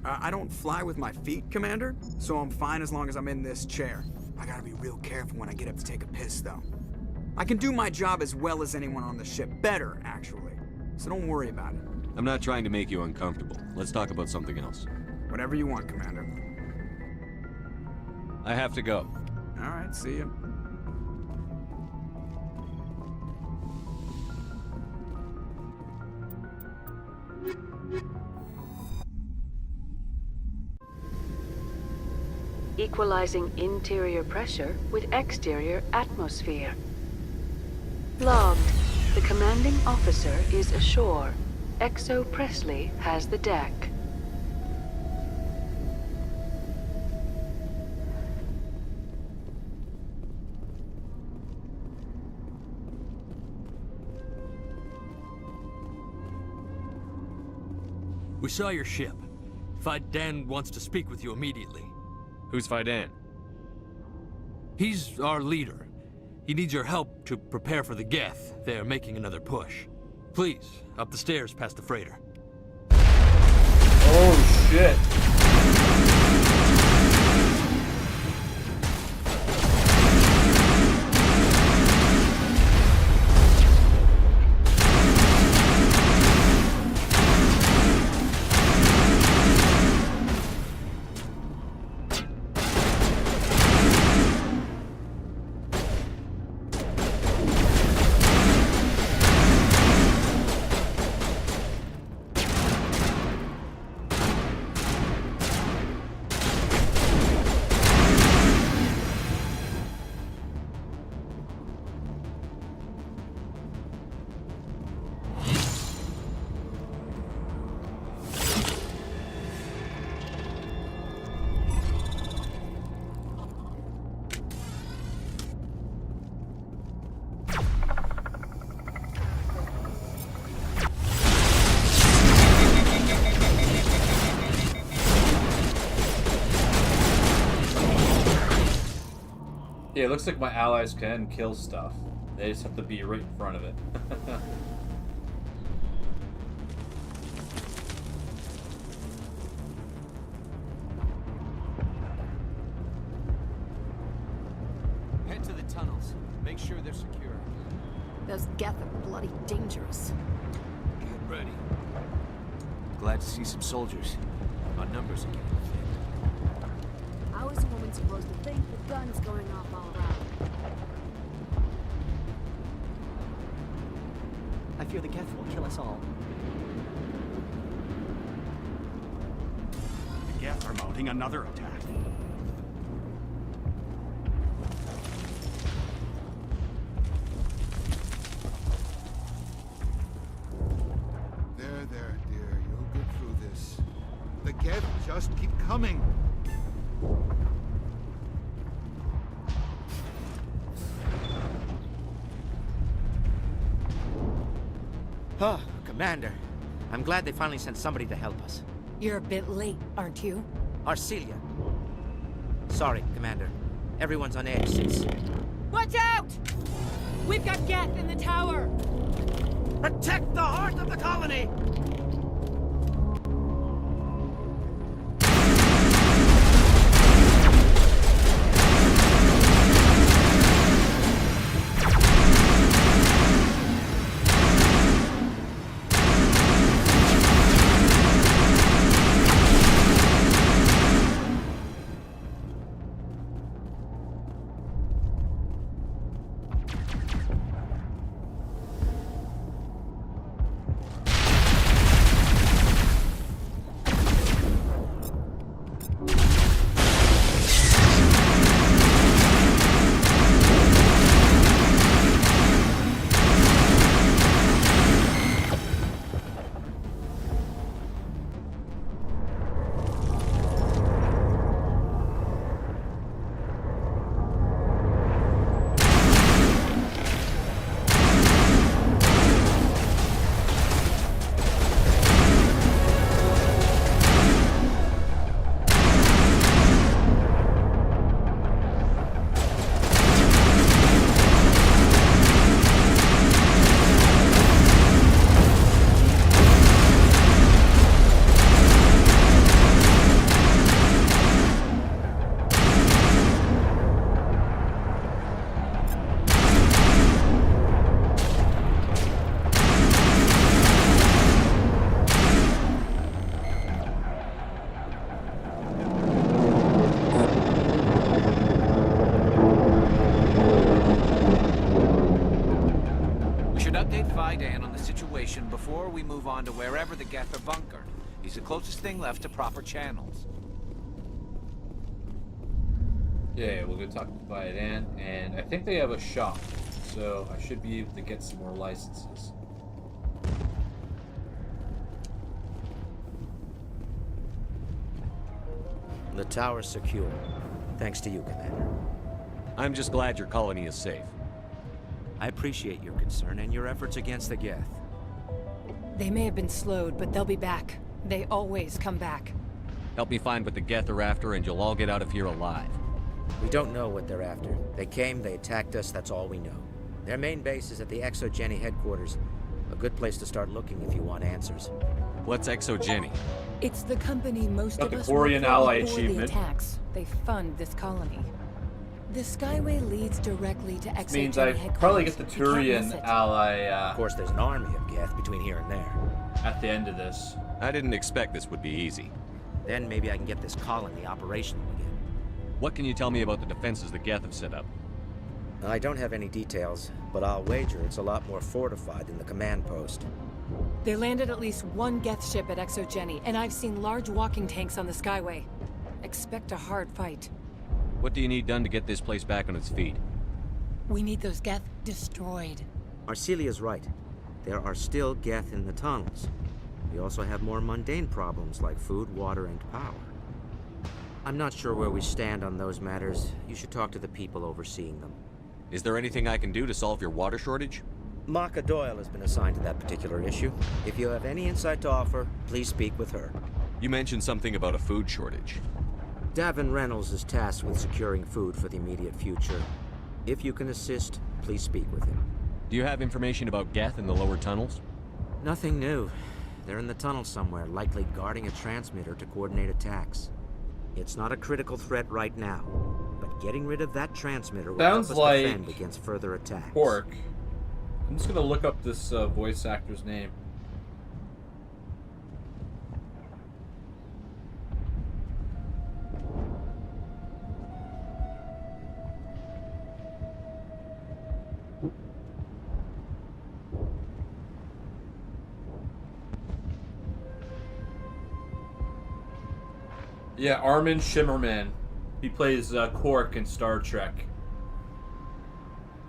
I don't fly with my feet, Commander, so I'm fine as long as I'm in this chair. I gotta be real careful when I get up to take a piss, though. I can do my job as well as anyone on the ship. Better, actually. So don't worry about it. I'm not trying to make you uncomfortable. Let's talk about something else. Whatever you want, Commander. I have to go. All right, see ya. Equalizing interior pressure with exterior atmosphere. Logged. The commanding officer is ashore. Exo Presley has the deck. We saw your ship. Fidan wants to speak with you immediately. Who's Fidan? He's our leader. He needs your help to prepare for the Geth. They're making another push. Please, up the stairs past the freighter. Oh shit. Yeah, it looks like my allies can kill stuff. They just have to be right in front of it. Head to the tunnels. Make sure they're secure. Those Geth are bloody dangerous. Get ready. Glad to see some soldiers. Our numbers are getting thick. How is a woman supposed to think with guns going off all around? I fear the Geth will kill us all. The Geth are mounting another attack. There, dear. You'll get through this. The Geth just keep coming. Oh, Commander. I'm glad they finally sent somebody to help us. You're a bit late, aren't you? Arcelia. Sorry, Commander. Everyone's on edge since... Watch out! We've got Geth in the tower! Protect the heart of the colony! Vidan on the situation before we move on to wherever the Geth are bunkered. He's the closest thing left to proper channels. Yeah, we'll go talk to Vidan, and I think they have a shop, so I should be able to get some more licenses. The tower's secure. Thanks to you, Commander. I'm just glad your colony is safe. I appreciate your concern and your efforts against the Geth. They may have been slowed, but they'll be back. They always come back. Help me find what the Geth are after, and you'll all get out of here alive. We don't know what they're after. They came, they attacked us, that's all we know. Their main base is at the Exogeny headquarters. A good place to start looking if you want answers. What's Exogeny? It's the company most Got of the us Korean work for ally before achievement. the attacks. They fund this colony. The Skyway leads directly to Exogeny Means I headquarters. probably get the You can't miss Turian it. ally Of course, there's an army of Geth between here and there. at the end of this. I didn't expect this would be easy. Then maybe I can get this colony operational again. What can you tell me about the defenses the Geth have set up? I don't have any details, but I'll wager it's a lot more fortified than the command post. They landed at least one Geth ship at Exogeny, and I've seen large walking tanks on the Skyway. Expect a hard fight. What do you need done to get this place back on its feet? We need those Geth destroyed. Arcelia's right. There are still Geth in the tunnels. We also have more mundane problems like food, water, and power. I'm not sure where we stand on those matters. You should talk to the people overseeing them. Is there anything I can do to solve your water shortage? Maka Doyle has been assigned to that particular issue. If you have any insight to offer, please speak with her. You mentioned something about a food shortage. Davin Reynolds is tasked with securing food for the immediate future. If you can assist, please speak with him. Do you have information about Geth in the lower tunnels? Nothing new. They're in the tunnel somewhere, likely guarding a transmitter to coordinate attacks. It's not a critical threat right now, but getting rid of that transmitter will Sounds help us like defend against further attacks. Pork. I'm just gonna look up this voice actor's name. Yeah, Armin Shimmerman. He plays Quark in Star Trek.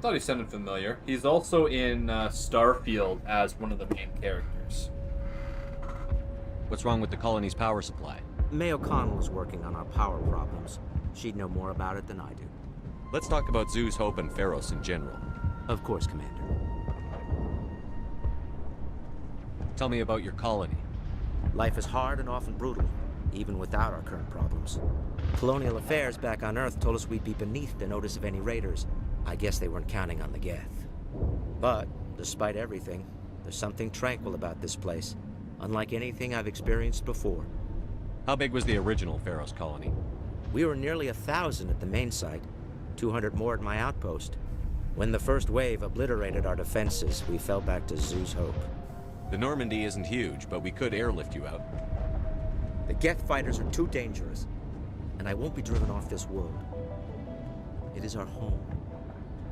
Thought he sounded familiar. He's also in Starfield as one of the main characters. What's wrong with the colony's power supply? May O'Connell is working on our power problems. She'd know more about it than I do. Let's talk about Zeus, Hope, and Feros in general. Of course, Commander. Tell me about your colony. Life is hard and often brutal, even without our current problems. Colonial Affairs back on Earth told us we'd be beneath the notice of any raiders. I guess they weren't counting on the Geth. But, despite everything, there's something tranquil about this place, unlike anything I've experienced before. How big was the original Feros colony? We were nearly 1,000 at the main site, 200 more at my outpost. When the first wave obliterated our defenses, we fell back to Zeus Hope. The Normandy isn't huge, but we could airlift you out. The Geth fighters are too dangerous, and I won't be driven off this world. It is our home.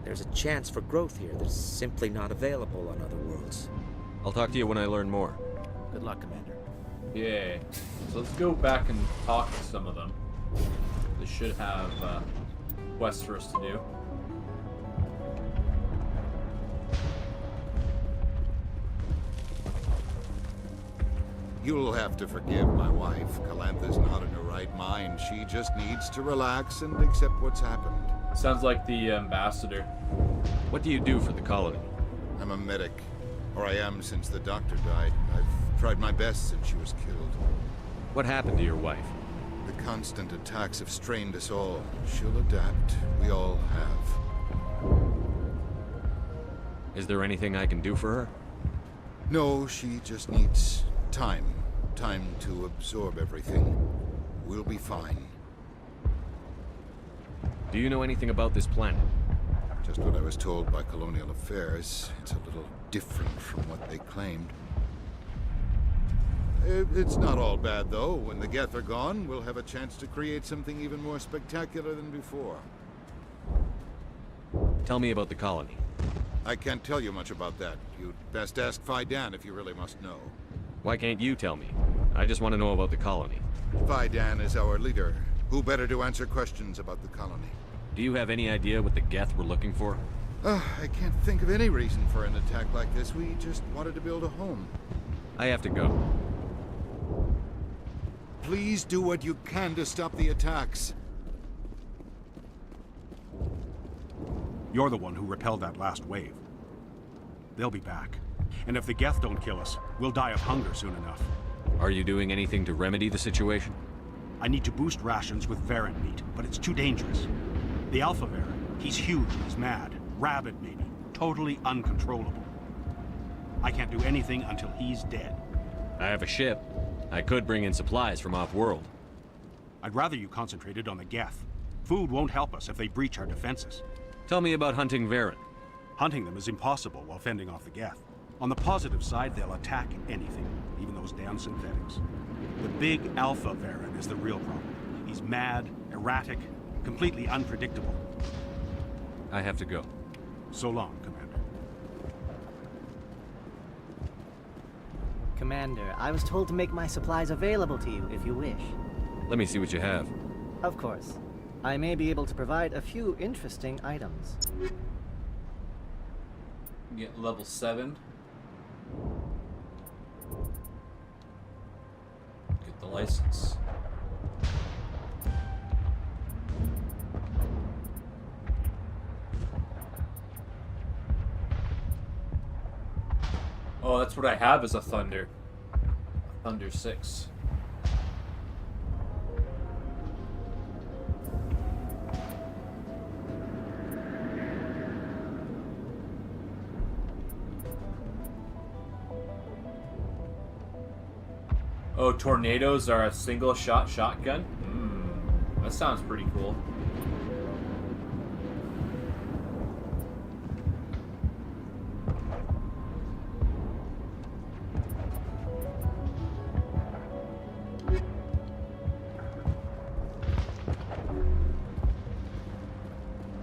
There's a chance for growth here that's simply not available on other worlds. I'll talk to you when I learn more. Good luck, Commander. Yeah. So let's go back and talk to some of them. They should have quests for us to do. You'll have to forgive my wife. Calantha's not in her right mind. She just needs to relax and accept what's happened. Sounds like the ambassador. What do you do for the colony? I'm a medic. Or I am since the doctor died. I've tried my best since she was killed. What happened to your wife? The constant attacks have strained us all. She'll adapt. We all have. Is there anything I can do for her? No, she just needs time. Time to absorb everything. We'll be fine. Do you know anything about this planet? Just what I was told by Colonial Affairs. It's a little different from what they claimed. It's not all bad, though. When the Geth are gone, we'll have a chance to create something even more spectacular than before. Tell me about the colony. I can't tell you much about that. You'd best ask Phi Dan if you really must know. Why can't you tell me? I just want to know about the colony. Phi Dan is our leader. Who better to answer questions about the colony? Do you have any idea what the Geth were looking for? I can't think of any reason for an attack like this. We just wanted to build a home. I have to go. Please do what you can to stop the attacks. You're the one who repelled that last wave. They'll be back. And if the Geth don't kill us, we'll die of hunger soon enough. Are you doing anything to remedy the situation? I need to boost rations with Varren meat, but it's too dangerous. The Alpha Varren, he's huge, he's mad, rabid maybe, totally uncontrollable. I can't do anything until he's dead. I have a ship. I could bring in supplies from off-world. I'd rather you concentrated on the Geth. Food won't help us if they breach our defenses. Tell me about hunting Varren. Hunting them is impossible while fending off the Geth. On the positive side, they'll attack anything, even those damn synthetics. The big Alpha Varren is the real problem. He's mad, erratic, completely unpredictable. I have to go. So long, Commander. Commander, I was told to make my supplies available to you if you wish. Let me see what you have. Of course. I may be able to provide a few interesting items. Get level 7. Get the license. Oh, that's what I have is a Thunder. Thunder 6. Oh, tornadoes are a single-shot shotgun? That sounds pretty cool.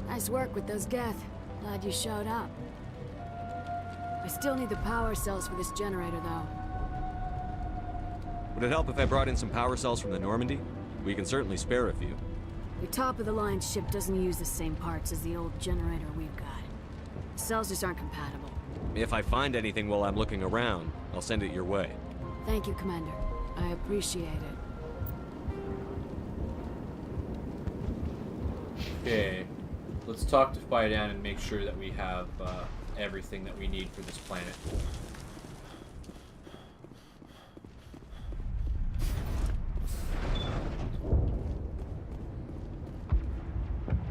Nice work with those Geth. Glad you showed up. I still need the power cells for this generator, though. Would it help if I brought in some power cells from the Normandy? We can certainly spare a few. The top-of-the-line ship doesn't use the same parts as the old generator we've got. The cells just aren't compatible. If I find anything while I'm looking around, I'll send it your way. Thank you, Commander. I appreciate it. Okay, let's talk to Phi Dan and make sure that we have everything that we need for this planet.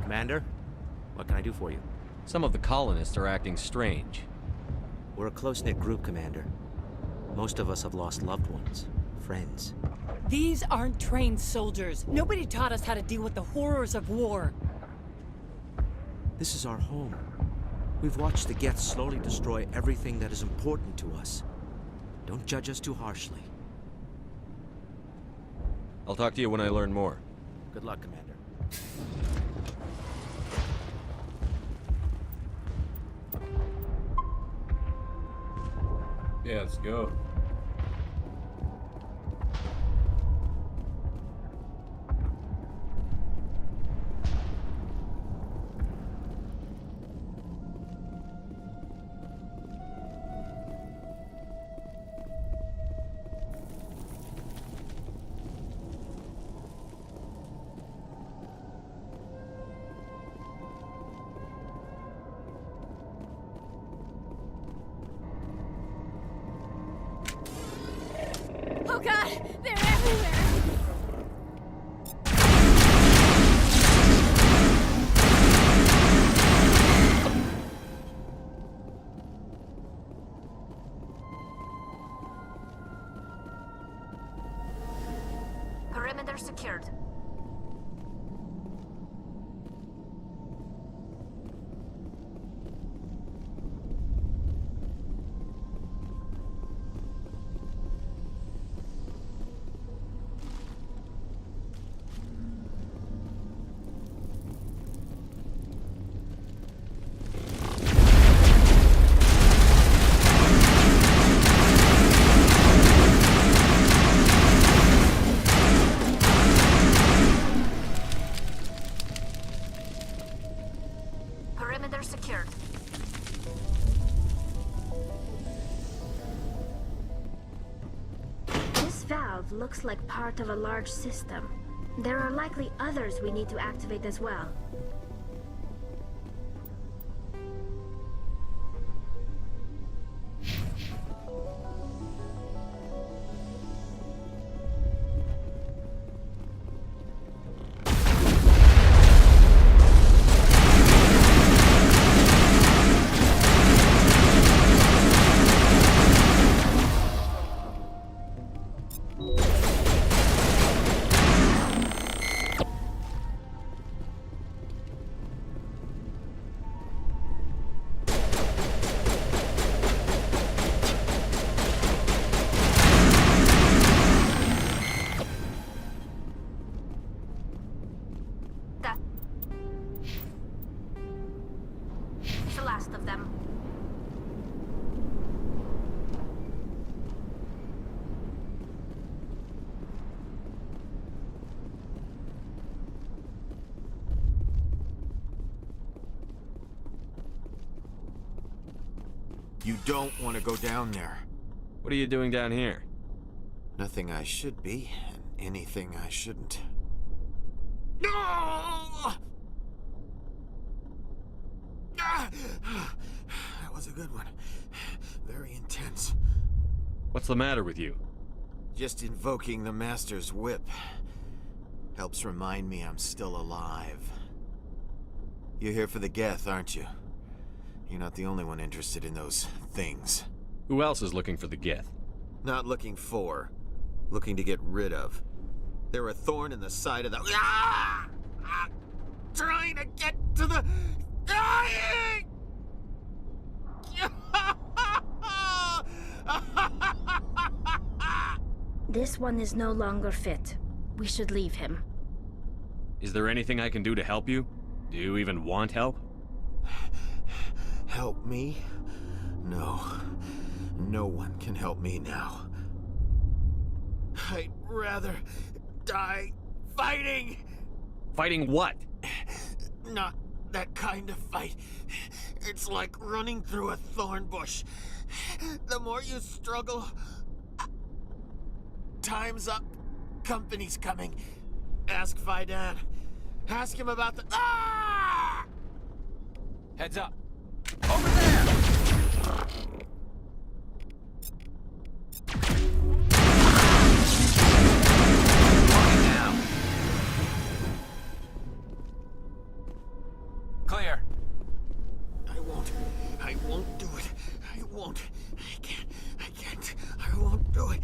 Commander, what can I do for you? Some of the colonists are acting strange. We're a close-knit group, Commander. Most of us have lost loved ones, friends. These aren't trained soldiers. Nobody taught us how to deal with the horrors of war. This is our home. We've watched the Geth slowly destroy everything that is important to us. Don't judge us too harshly. I'll talk to you when I learn more. Good luck, Commander. Yeah, let's go. they're secured. This valve looks like part of a large system. There are likely others we need to activate as well. The last of them. You don't want to go down there. What are you doing down here? Nothing I should be, and anything I shouldn't. No! That was a good one. Very intense. What's the matter with you? Just invoking the Master's whip helps remind me I'm still alive. You're here for the Geth, aren't you? You're not the only one interested in those things. Who else is looking for the Geth? Not looking for. Looking to get rid of. They're a thorn in the side of the... Trying to get to the... Dying! This one is no longer fit. We should leave him. Is there anything I can do to help you? Do you even want help? Help me? No. No one can help me now. I'd rather die fighting! Fighting what? Not that kind of fight. It's like running through a thorn bush. The more you struggle... Time's up. Company's coming. Ask Fidan. Ask him about the... Ah! Heads up. Over there! Clear. I won't do it. I won't. I can't. I won't do it.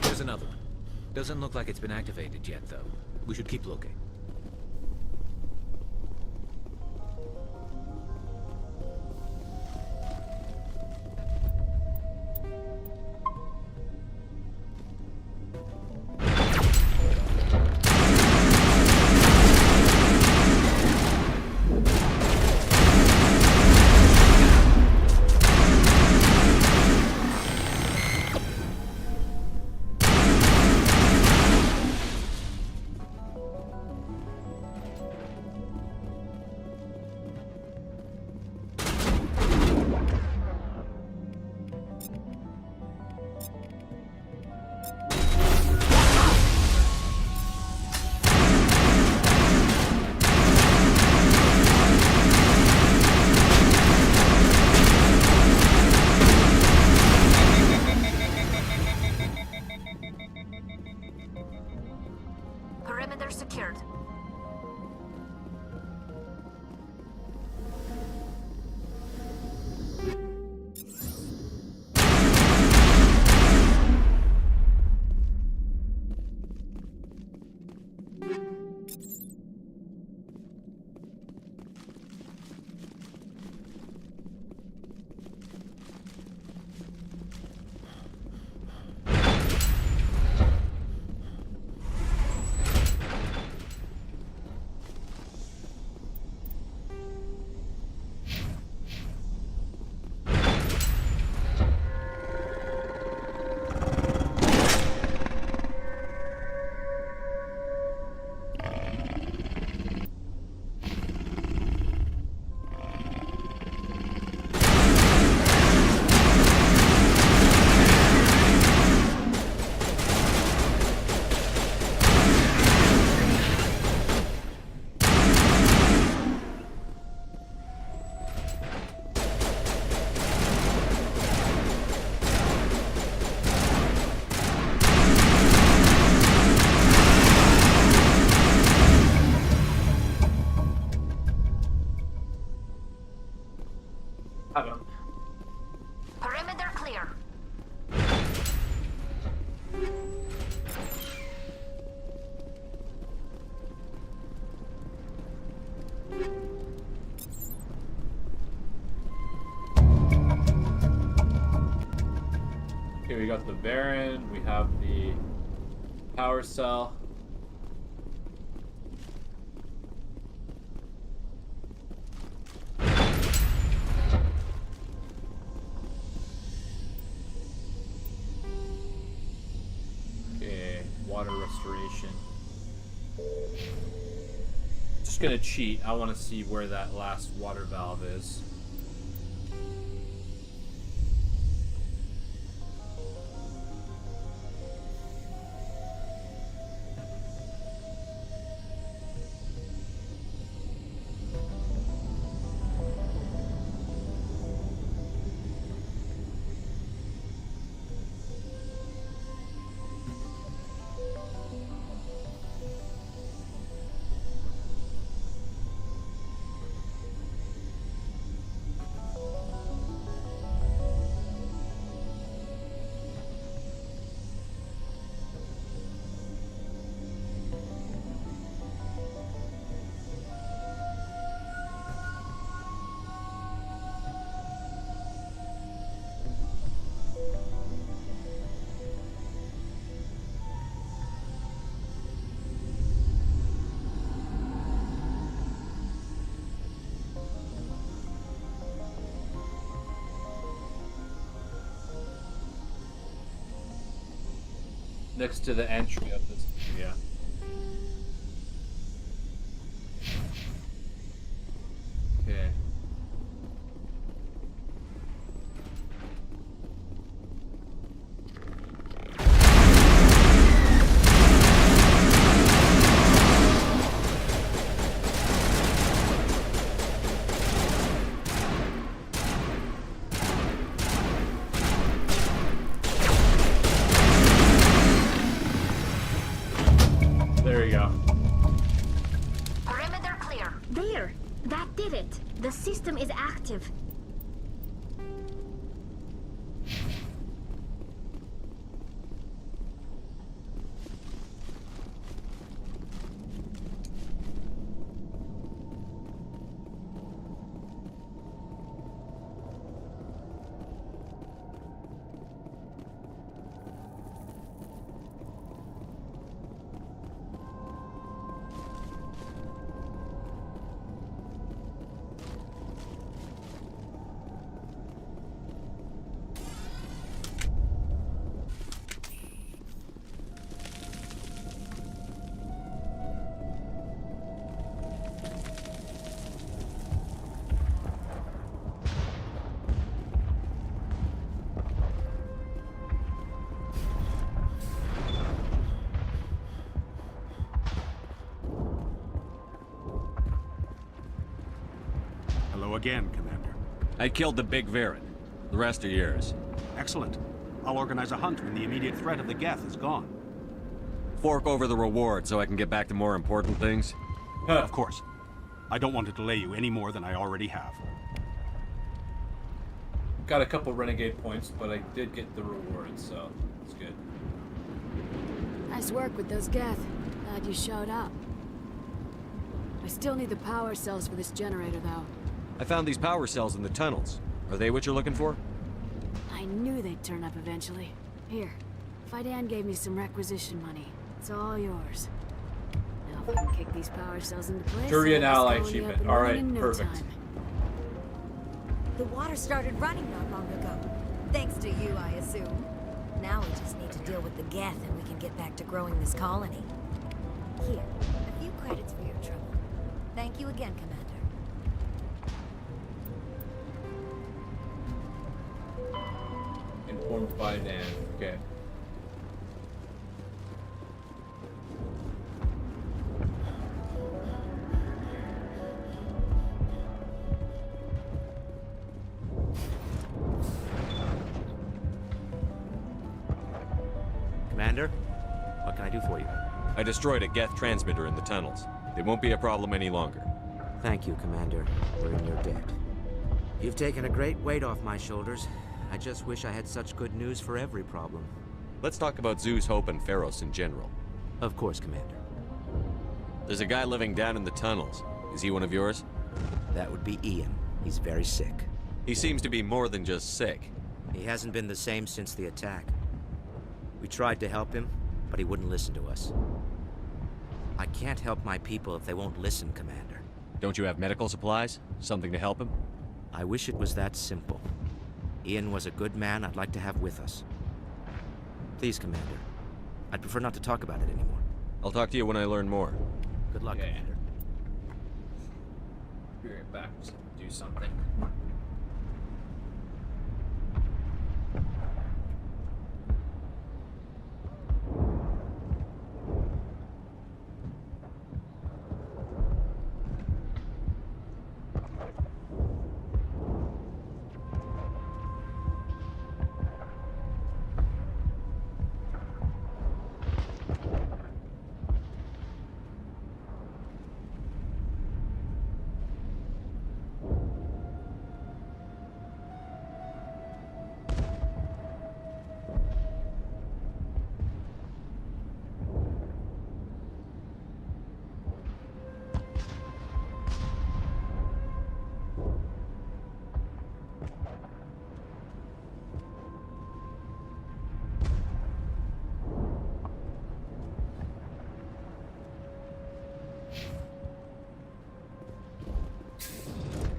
There's another one. Doesn't look like it's been activated yet, though. We should keep looking. Have him. Perimeter clear. Okay, we got the Baron, we have the power cell. Okay, water restoration. Just gonna cheat. I want to see where that last water valve is. Next to the entry of this area. Okay. There you go. Perimeter clear. There. That did it. The system is active. Hello again, Commander. I killed the big Varen. The rest are yours. Excellent. I'll organize a hunt when the immediate threat of the Geth is gone. Fork over the reward so I can get back to more important things? Of course. I don't want to delay you any more than I already have. Got a couple renegade points, but I did get the reward, so it's good. Nice work with those Geth. Glad you showed up. I still need the power cells for this generator, though. I found these power cells in the tunnels. Are they what you're looking for? I knew they'd turn up eventually. Here, Fidan gave me some requisition money. It's all yours. Now if I can kick these power cells into place... Turian ally I'll be achievement. up and Alright, running in no perfect. time. The water started running not long ago. Thanks to you, I assume. Now we just need to deal with the Geth and we can get back to growing this colony. Here, a few credits for your trouble. Thank you again, Commander. Informed by Dan. Okay. Commander, what can I do for you? I destroyed a Geth transmitter in the tunnels. It won't be a problem any longer. Thank you, Commander. We're in your debt. You've taken a great weight off my shoulders. I just wish I had such good news for every problem. Let's talk about Zoo's Hope and Feros in general. Of course, Commander. There's a guy living down in the tunnels. Is he one of yours? That would be Ian. He's very sick. He seems to be more than just sick. He hasn't been the same since the attack. We tried to help him, but he wouldn't listen to us. I can't help my people if they won't listen, Commander. Don't you have medical supplies? Something to help him? I wish it was that simple. Ian was a good man I'd like to have with us. Please, Commander. I'd prefer not to talk about it anymore. I'll talk to you when I learn more. Good luck, Commander. Be right back. Just do something.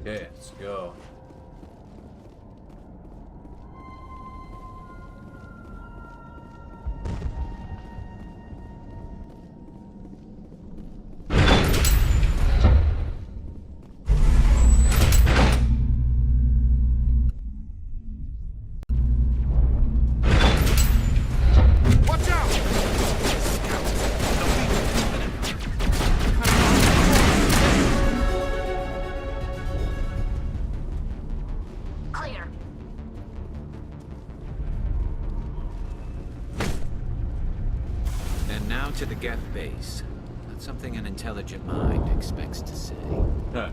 Okay, let's go. To the Geth base. Not something an intelligent mind expects to say. Huh.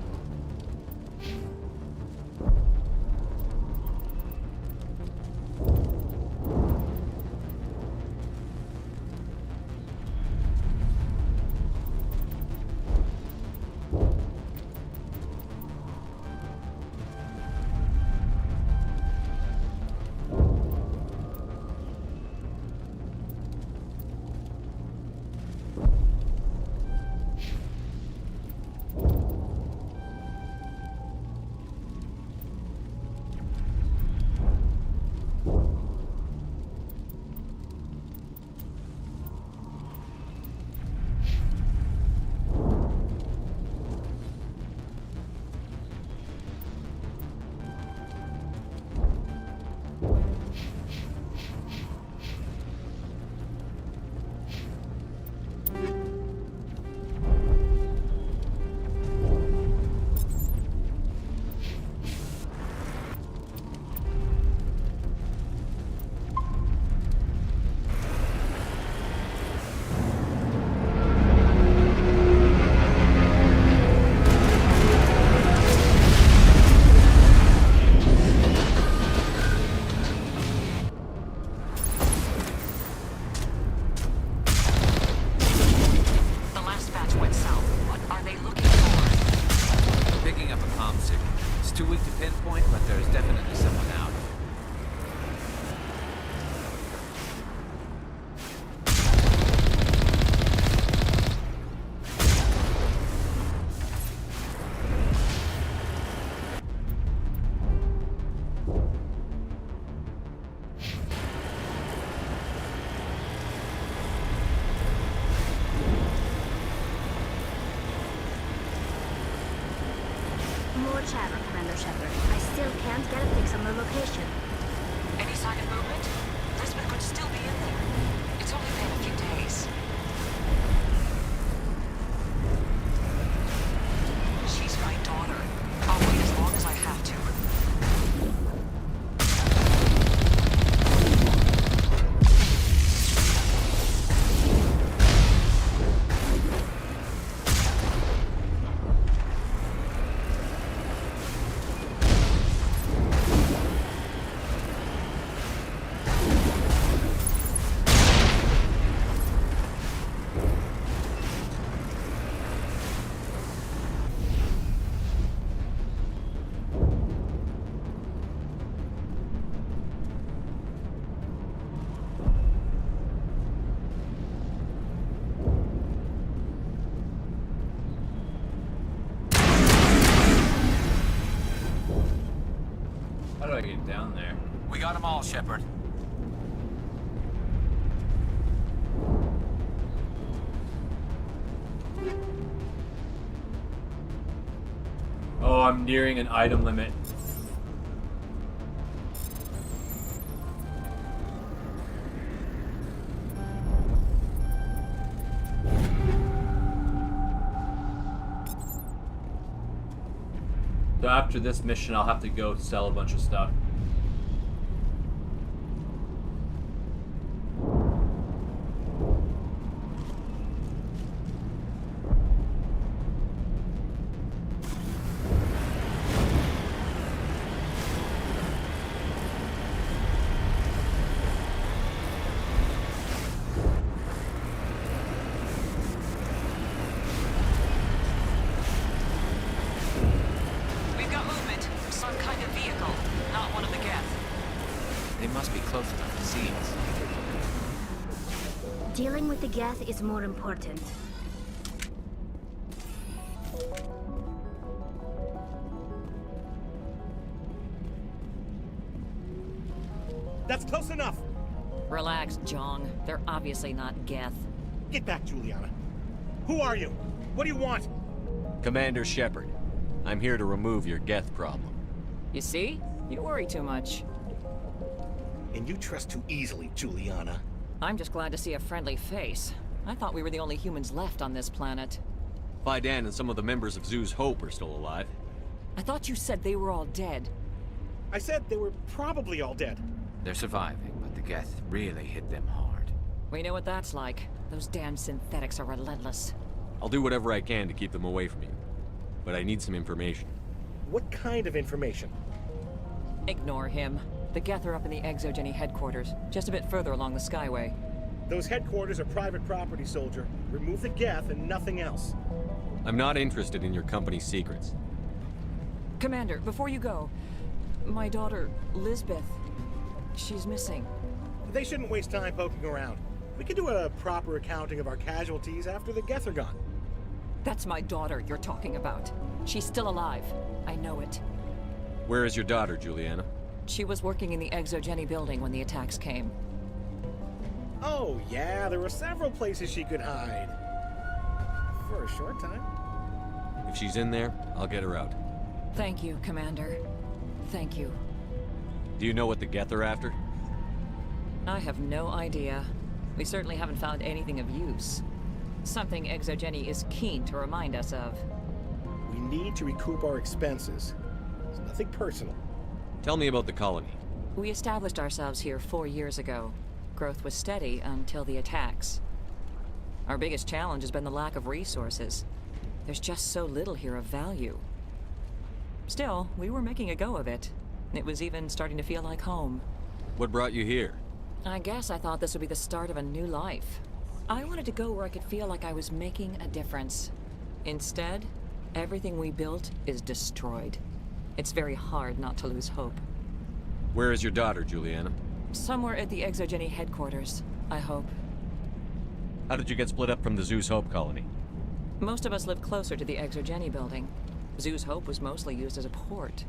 More chatter, Commander Shepard. I still can't get a fix on the location. Any sign of movement? Lisbon could still be in there. It's only been a few days. She's my daughter. I'll wait as long as I have to. How do I get down there? We got them all, Shepard. Oh, I'm nearing an item limit. So after this mission, I'll have to go sell a bunch of stuff. We've got movement. Some kind of vehicle. Not one of the Geth. They must be close enough to see us. Dealing with the Geth is more important. That's close enough! Relax, Jong. They're obviously not Geth. Get back, Juliana. Who are you? What do you want? Commander Shepard, I'm here to remove your Geth problem. You see? You worry too much. And you trust too easily, Juliana. I'm just glad to see a friendly face. I thought we were the only humans left on this planet. Fidan and some of the members of Zoo's Hope are still alive. I thought you said they were all dead. I said they were probably all dead. They're surviving, but the Geth really hit them hard. We know what that's like. Those damn synthetics are relentless. I'll do whatever I can to keep them away from you. But I need some information. What kind of information? Ignore him. The Geth are up in the Exogeny headquarters, just a bit further along the Skyway. Those headquarters are private property, soldier. Remove the Geth and nothing else. I'm not interested in your company's secrets. Commander, before you go, my daughter, Lisbeth, she's missing. They shouldn't waste time poking around. We can do a proper accounting of our casualties after the Geth are gone. That's my daughter you're talking about. She's still alive. I know it. Where is your daughter, Juliana? She was working in the Exogeny building when the attacks came. Oh, yeah, there were several places she could hide. For a short time. If she's in there, I'll get her out. Thank you, Commander. Thank you. Do you know what the Geth are after? I have no idea. We certainly haven't found anything of use. Something Exogeny is keen to remind us of. We need to recoup our expenses. It's nothing personal. Tell me about the colony. We established ourselves here 4 years ago. Growth was steady until the attacks. Our biggest challenge has been the lack of resources. There's just so little here of value. Still, we were making a go of it. It was even starting to feel like home. What brought you here? I guess I thought this would be the start of a new life. I wanted to go where I could feel like I was making a difference. Instead, everything we built is destroyed. It's very hard not to lose hope. Where is your daughter, Juliana? Somewhere at the Exogeny headquarters, I hope. How did you get split up from the Zoo's Hope colony? Most of us lived closer to the Exogeny building. Zoo's Hope was mostly used as a port.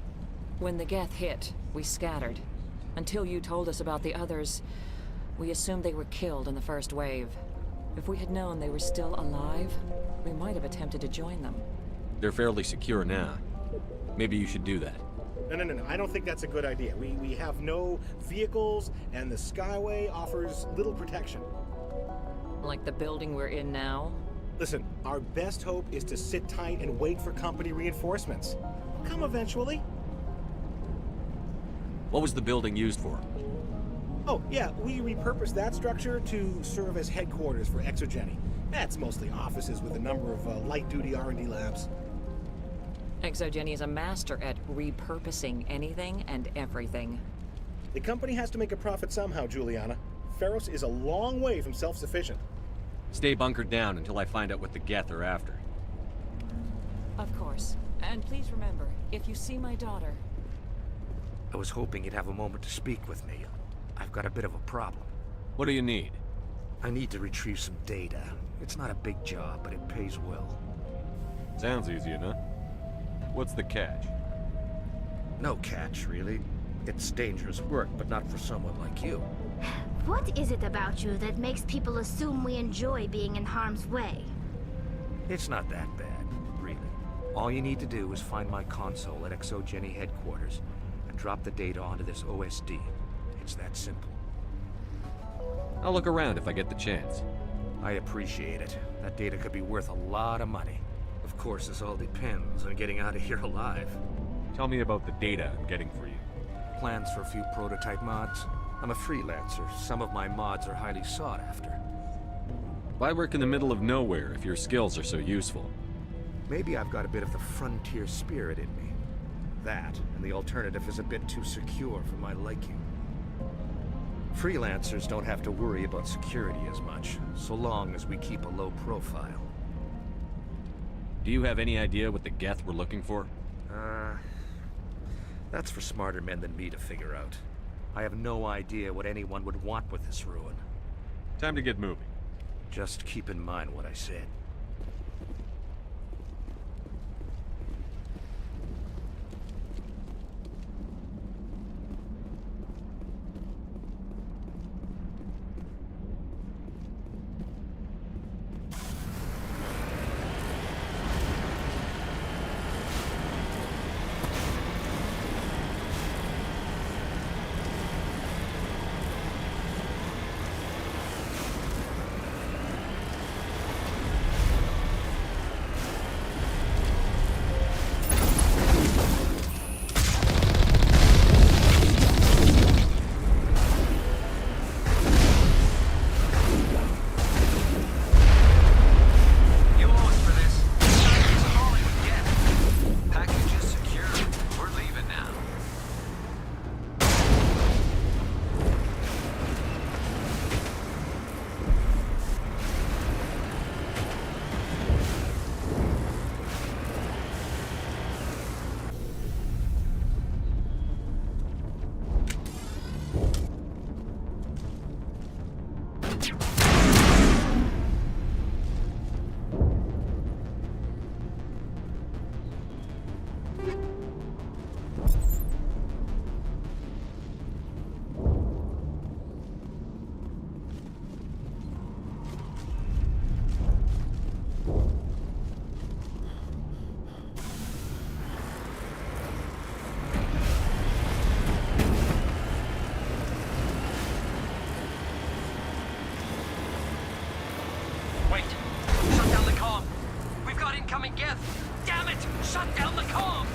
When the Geth hit, we scattered. Until you told us about the others, we assumed they were killed in the first wave. If we had known they were still alive, we might have attempted to join them. They're fairly secure now. Maybe you should do that. No. I don't think that's a good idea. We have no vehicles, and the Skyway offers little protection. Like the building we're in now? Listen, our best hope is to sit tight and wait for company reinforcements. They'll come eventually. What was the building used for? Oh, yeah, we repurposed that structure to serve as headquarters for Exogeny. That's mostly offices with a number of light-duty R&D labs. Exogeny is a master at repurposing anything and everything. The company has to make a profit somehow, Juliana. Feros is a long way from self-sufficient. Stay bunkered down until I find out what the Geth are after. Of course. And please remember, if you see my daughter... I was hoping you'd have a moment to speak with me. I've got a bit of a problem. What do you need? I need to retrieve some data. It's not a big job, but it pays well. Sounds easy enough. What's the catch? No catch, really. It's dangerous work, but not for someone like you. What is it about you that makes people assume we enjoy being in harm's way? It's not that bad, really. All you need to do is find my console at Exogeny headquarters and drop the data onto this OSD. It's that simple. I'll look around if I get the chance. I appreciate it. That data could be worth a lot of money. Of course, this all depends on getting out of here alive. Tell me about the data I'm getting for you. Plans for a few prototype mods. I'm a freelancer. Some of my mods are highly sought after. Why work in the middle of nowhere if your skills are so useful? Maybe I've got a bit of the frontier spirit in me. That, and the alternative is a bit too secure for my liking. Freelancers don't have to worry about security as much, so long as we keep a low profile. Do you have any idea what the Geth were looking for? That's for smarter men than me to figure out. I have no idea what anyone would want with this ruin. Time to get moving. Just keep in mind what I said. Wait! Shut down the comm! We've got incoming Geth! Damn it! Shut down the comm!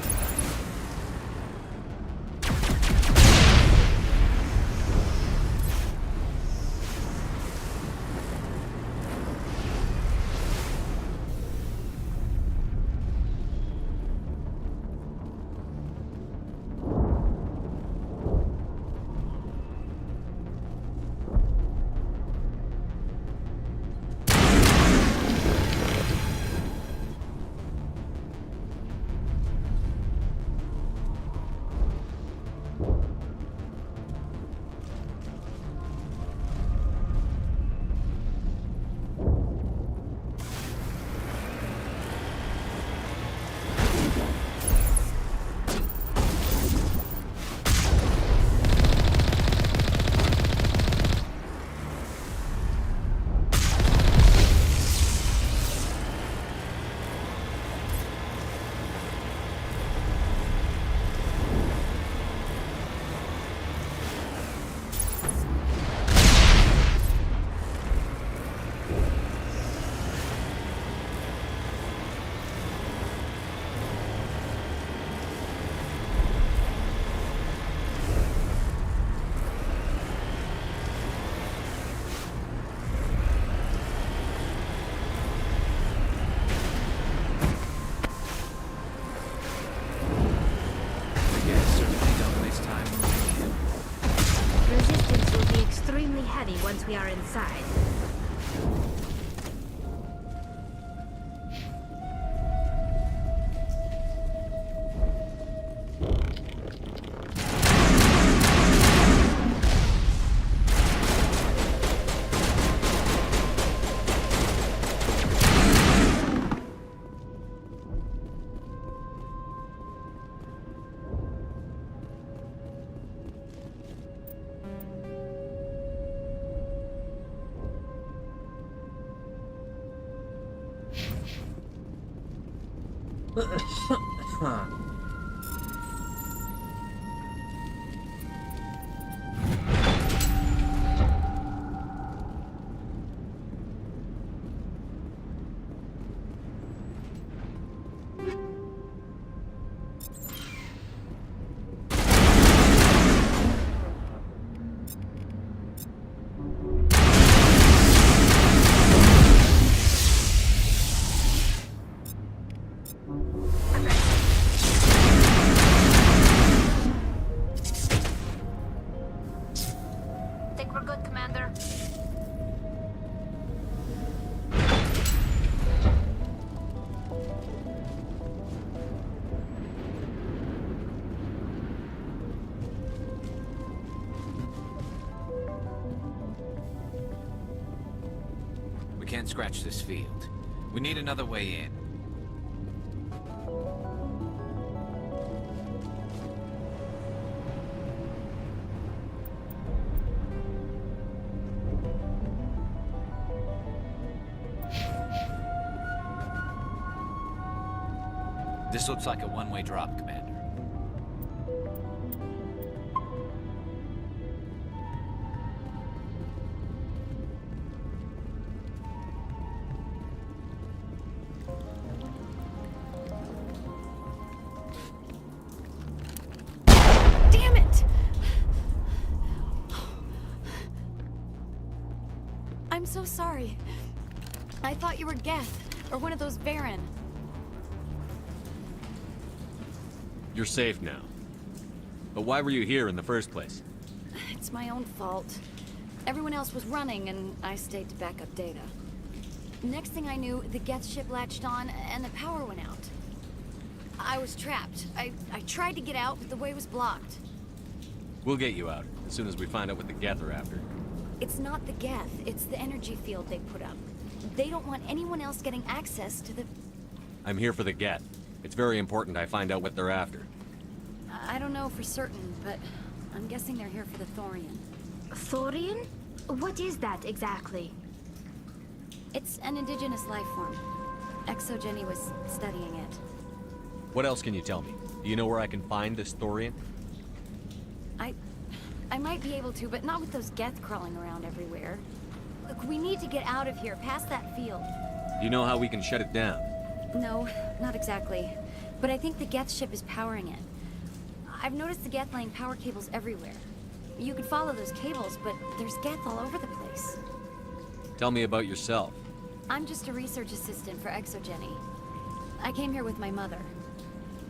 Once we are inside. can't scratch this field. We need another way in. This looks like a one-way drop, Commander. Damn it! I'm so sorry. I thought you were Geth, or one of those Varen. You're safe now. But why were you here in the first place? It's my own fault. Everyone else was running, and I stayed to back up data. Next thing I knew, the Geth ship latched on, and the power went out. I was trapped. I tried to get out, but the way was blocked. We'll get you out, as soon as we find out what the Geth are after. It's not the Geth, it's the energy field they put up. They don't want anyone else getting access to the... I'm here for the Geth. It's very important I find out what they're after. I don't know for certain, but I'm guessing they're here for the Thorian. Thorian? What is that exactly? It's an indigenous life form. Exogeny was studying it. What else can you tell me? Do you know where I can find this Thorian? I might be able to, but not with those Geth crawling around everywhere. Look, we need to get out of here, past that field. Do you know how we can shut it down? No, not exactly. But I think the Geth ship is powering it. I've noticed the Geth laying power cables everywhere. You could follow those cables, but there's Geth all over the place. Tell me about yourself. I'm just a research assistant for Exogeny. I came here with my mother.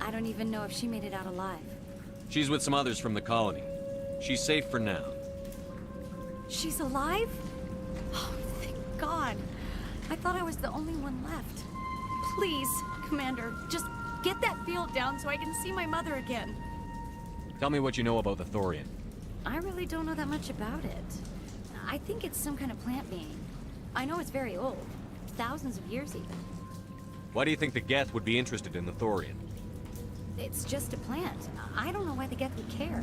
I don't even know if she made it out alive. She's with some others from the colony. She's safe for now. She's alive? Oh, thank God. I thought I was the only one left. Please, Commander, just get that field down so I can see my mother again. Tell me what you know about the Thorian. I really don't know that much about it. I think it's some kind of plant being. I know it's very old. Thousands of years even. Why do you think the Geth would be interested in the Thorian? It's just a plant. I don't know why the Geth would care.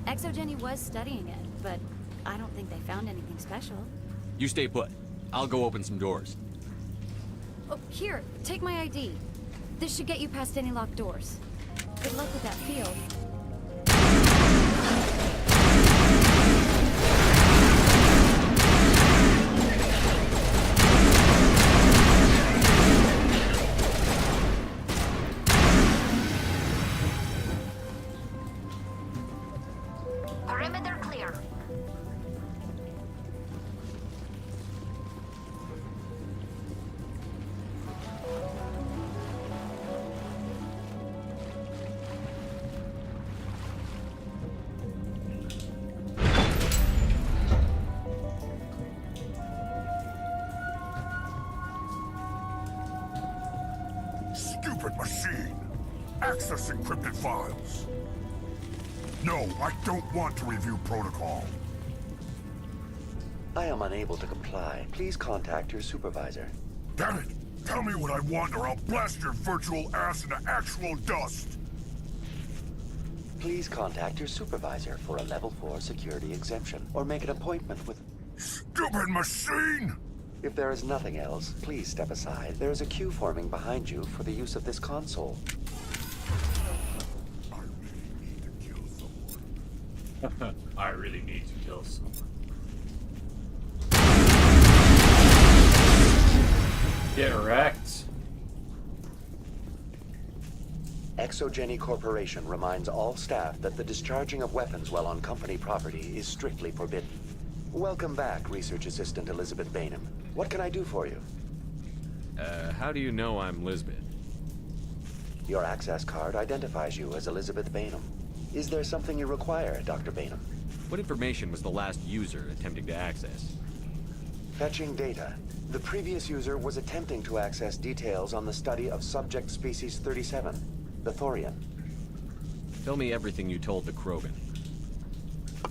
Exogeny was studying it, but I don't think they found anything special. You stay put. I'll go open some doors. Oh, here, take my ID. This should get you past any locked doors. Good luck with that field. Perimeter clear. Stupid machine! Access encrypted files! No, I don't want to review protocol. I am unable to comply. Please contact your supervisor. Damn it! Tell me what I want or I'll blast your virtual ass into actual dust! Please contact your supervisor for a level 4 security exemption, or make an appointment with... Stupid machine! If there is nothing else, please step aside. There is a queue forming behind you for the use of this console. I really need to kill someone. Get wrecked. Exogeny Corporation reminds all staff that the discharging of weapons while on company property is strictly forbidden. Welcome back, Research Assistant Elizabeth Bainham. What can I do for you? How do you know I'm Lisbeth? Your access card identifies you as Elizabeth Bainham. Is there something you require, Dr. Bainham? What information was the last user attempting to access? Fetching data. The previous user was attempting to access details on the study of subject species 37, the Thorian. Tell me everything you told the Krogan.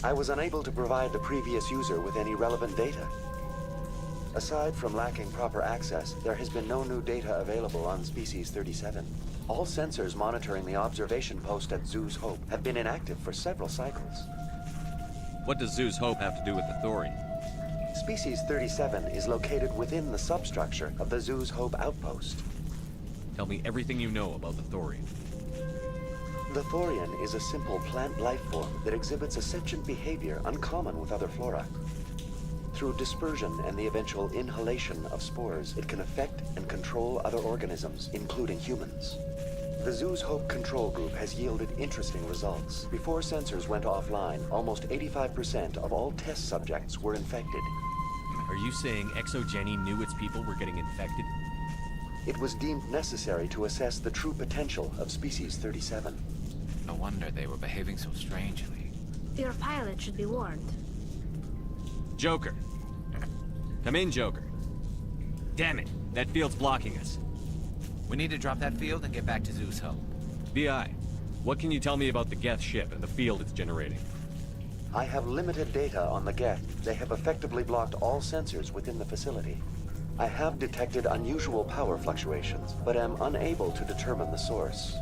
I was unable to provide the previous user with any relevant data. Aside from lacking proper access, there has been no new data available on Species 37. All sensors monitoring the observation post at Zoo's Hope have been inactive for several cycles. What does Zoo's Hope have to do with the thorium? Species 37 is located within the substructure of the Zoo's Hope outpost. Tell me everything you know about the thorium. The thorium is a simple plant life form that exhibits a sentient behavior uncommon with other flora. Through dispersion and the eventual inhalation of spores, it can affect and control other organisms, including humans. The Zoo's Hope control group has yielded interesting results. Before sensors went offline, almost 85% of all test subjects were infected. Are you saying ExoGeni knew its people were getting infected? It was deemed necessary to assess the true potential of Species 37. No wonder they were behaving so strangely. Your pilot should be warned. Joker. Come in, Joker. Damn it, that field's blocking us. We need to drop that field and get back to Zoo's Hope. BI, what can you tell me about the Geth ship and the field it's generating? I have limited data on the Geth. They have effectively blocked all sensors within the facility. I have detected unusual power fluctuations, but am unable to determine the source.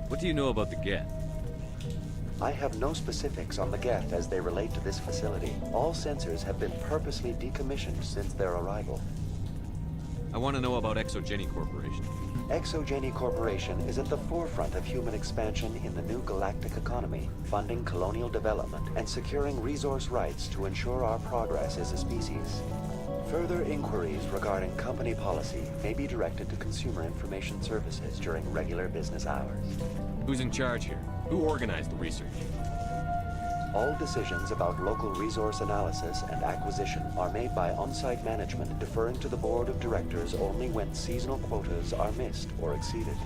What do you know about the Geth? I have no specifics on the Geth as they relate to this facility. All sensors have been purposely decommissioned since their arrival. I want to know about ExoGeni Corporation. ExoGeni Corporation is at the forefront of human expansion in the new galactic economy, funding colonial development and securing resource rights to ensure our progress as a species. Further inquiries regarding company policy may be directed to Consumer Information Services during regular business hours. Who's in charge here? Who organized the research? All decisions about local resource analysis and acquisition are made by on-site management, deferring to the board of directors only when seasonal quotas are missed or exceeded.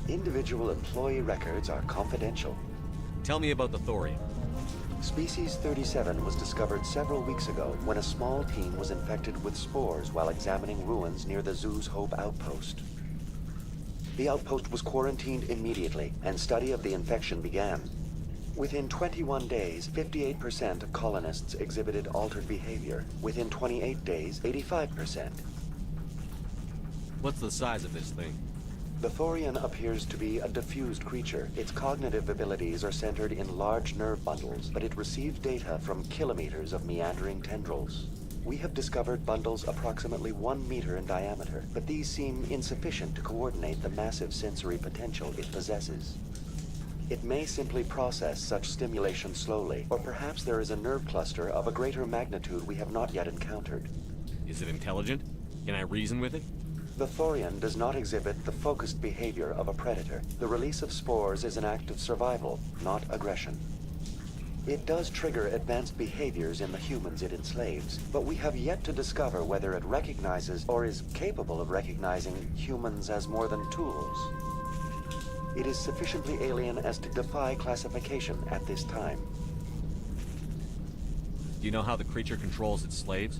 Individual employee records are confidential. Tell me about the thorium. Species 37 was discovered several weeks ago when a small team was infected with spores while examining ruins near the Zoo's Hope outpost. The outpost was quarantined immediately, and study of the infection began. Within 21 days, 58% of colonists exhibited altered behavior. Within 28 days, 85%. What's the size of this thing? The thorium appears to be a diffused creature. Its cognitive abilities are centered in large nerve bundles, but it receives data from kilometers of meandering tendrils. We have discovered bundles approximately 1 meter in diameter, but these seem insufficient to coordinate the massive sensory potential it possesses. It may simply process such stimulation slowly, or perhaps there is a nerve cluster of a greater magnitude we have not yet encountered. Is it intelligent? Can I reason with it? The thorium does not exhibit the focused behavior of a predator. The release of spores is an act of survival, not aggression. It does trigger advanced behaviors in the humans it enslaves, but we have yet to discover whether it recognizes or is capable of recognizing humans as more than tools. It is sufficiently alien as to defy classification at this time. Do you know how the creature controls its slaves?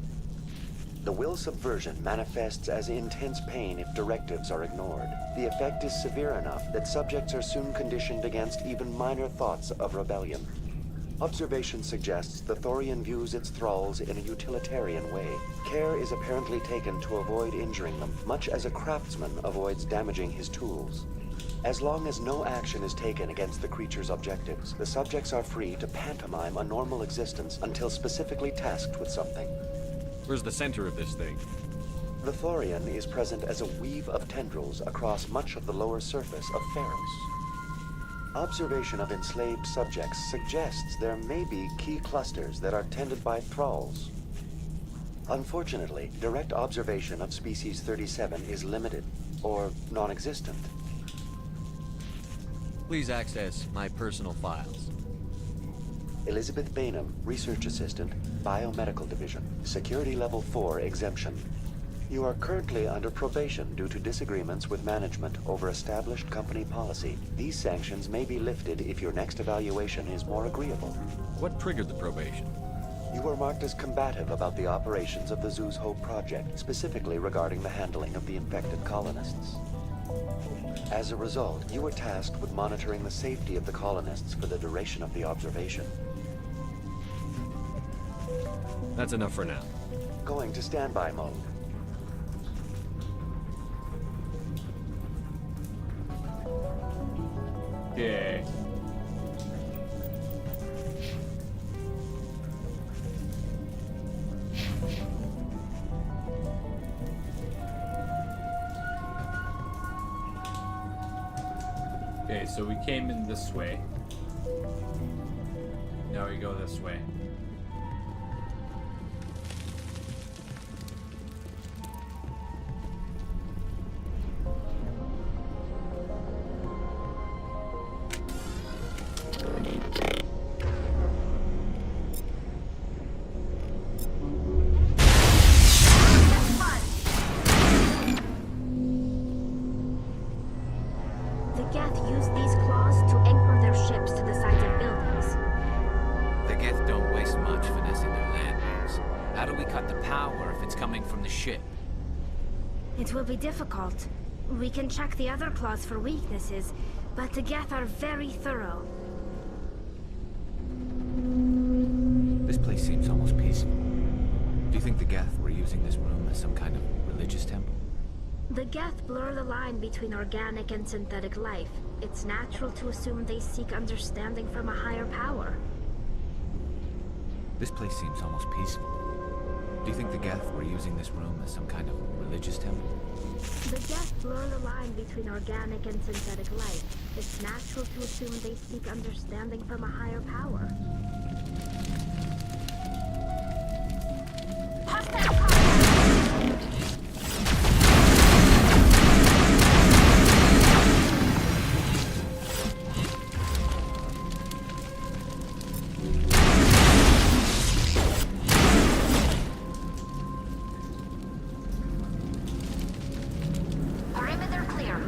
The will subversion manifests as intense pain if directives are ignored. The effect is severe enough that subjects are soon conditioned against even minor thoughts of rebellion. Observation suggests the thorium views its thralls in a utilitarian way. Care is apparently taken to avoid injuring them, much as a craftsman avoids damaging his tools. As long as no action is taken against the creature's objectives, the subjects are free to pantomime a normal existence until specifically tasked with something. Where's the center of this thing? The thorium is present as a weave of tendrils across much of the lower surface of Feros. Observation of enslaved subjects suggests there may be key clusters that are tended by thralls. Unfortunately, direct observation of Species 37 is limited, or non-existent. Please access my personal files. Elizabeth Bainham, Research Assistant, Biomedical Division, Security Level 4 exemption. You are currently under probation due to disagreements with management over established company policy. These sanctions may be lifted if your next evaluation is more agreeable. What triggered the probation? You were marked as combative about the operations of the Zoo's Hope project, specifically regarding the handling of the infected colonists. As a result, you were tasked with monitoring the safety of the colonists for the duration of the observation. That's enough for now. Going to standby mode. Okay. Okay, so we came in this way. Now we go this way. The Geth use these claws to anchor their ships to the sides of buildings. The Geth don't waste much finessing their landings. How do we cut the power if it's coming from the ship? It will be difficult. We can check the other claws for weaknesses, but the Geth are very thorough. This place seems almost peaceful. Do you think the Geth were using this room as some kind of religious temple? The Geth blur the line between organic and synthetic life. It's natural to assume they seek understanding from a higher power. This place seems almost peaceful. Do you think the Geth were using this room as some kind of religious temple? The Geth blur the line between organic and synthetic life. It's natural to assume they seek understanding from a higher power. Perimeter clear.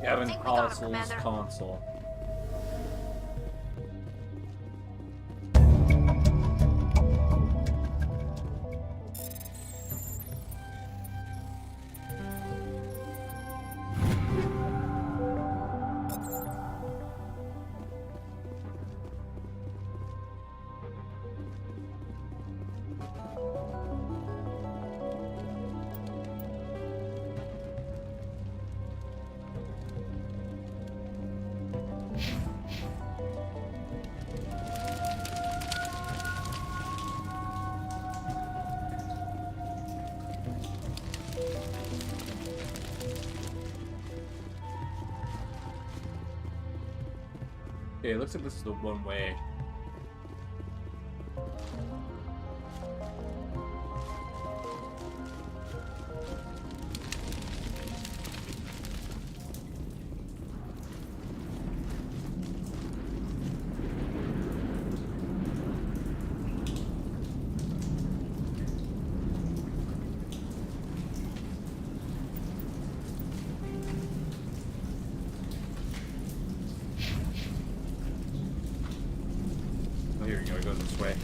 Gavin Console's console. Okay, it looks like this is the one way. Here we go, it goes this way.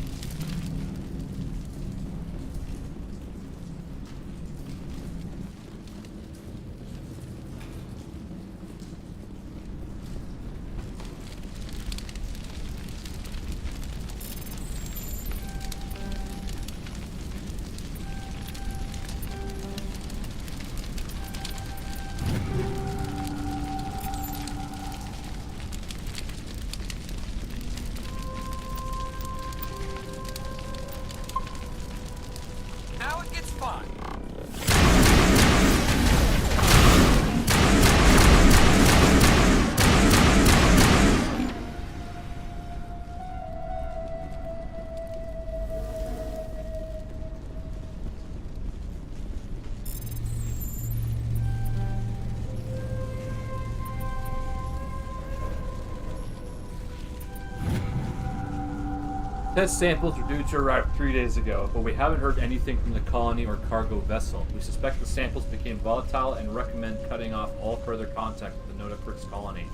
Test samples were due to arrive 3 days ago, but we haven't heard anything from the colony or cargo vessel. We suspect the samples became volatile and recommend cutting off all further contact with the Nodakrix colony.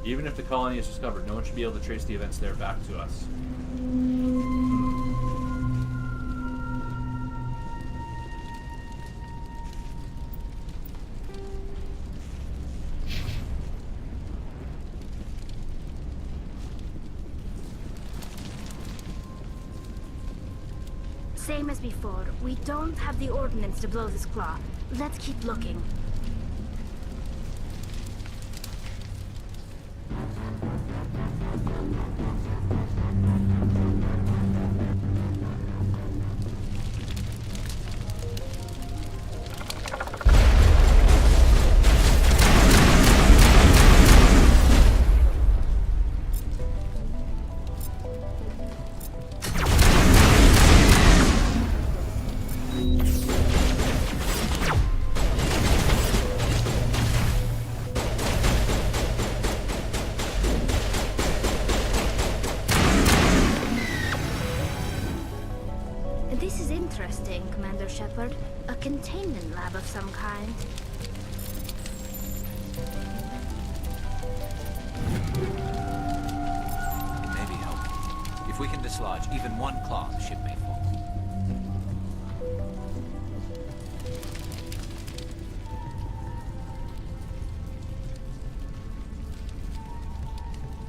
Even if the colony is discovered, no one should be able to trace the events there back to us. Same as before, we don't have the ordnance to blow this claw. Let's keep looking. This is interesting, Commander Shepard. A containment lab of some kind. It may be helpful. If we can dislodge even one claw, the ship may fall.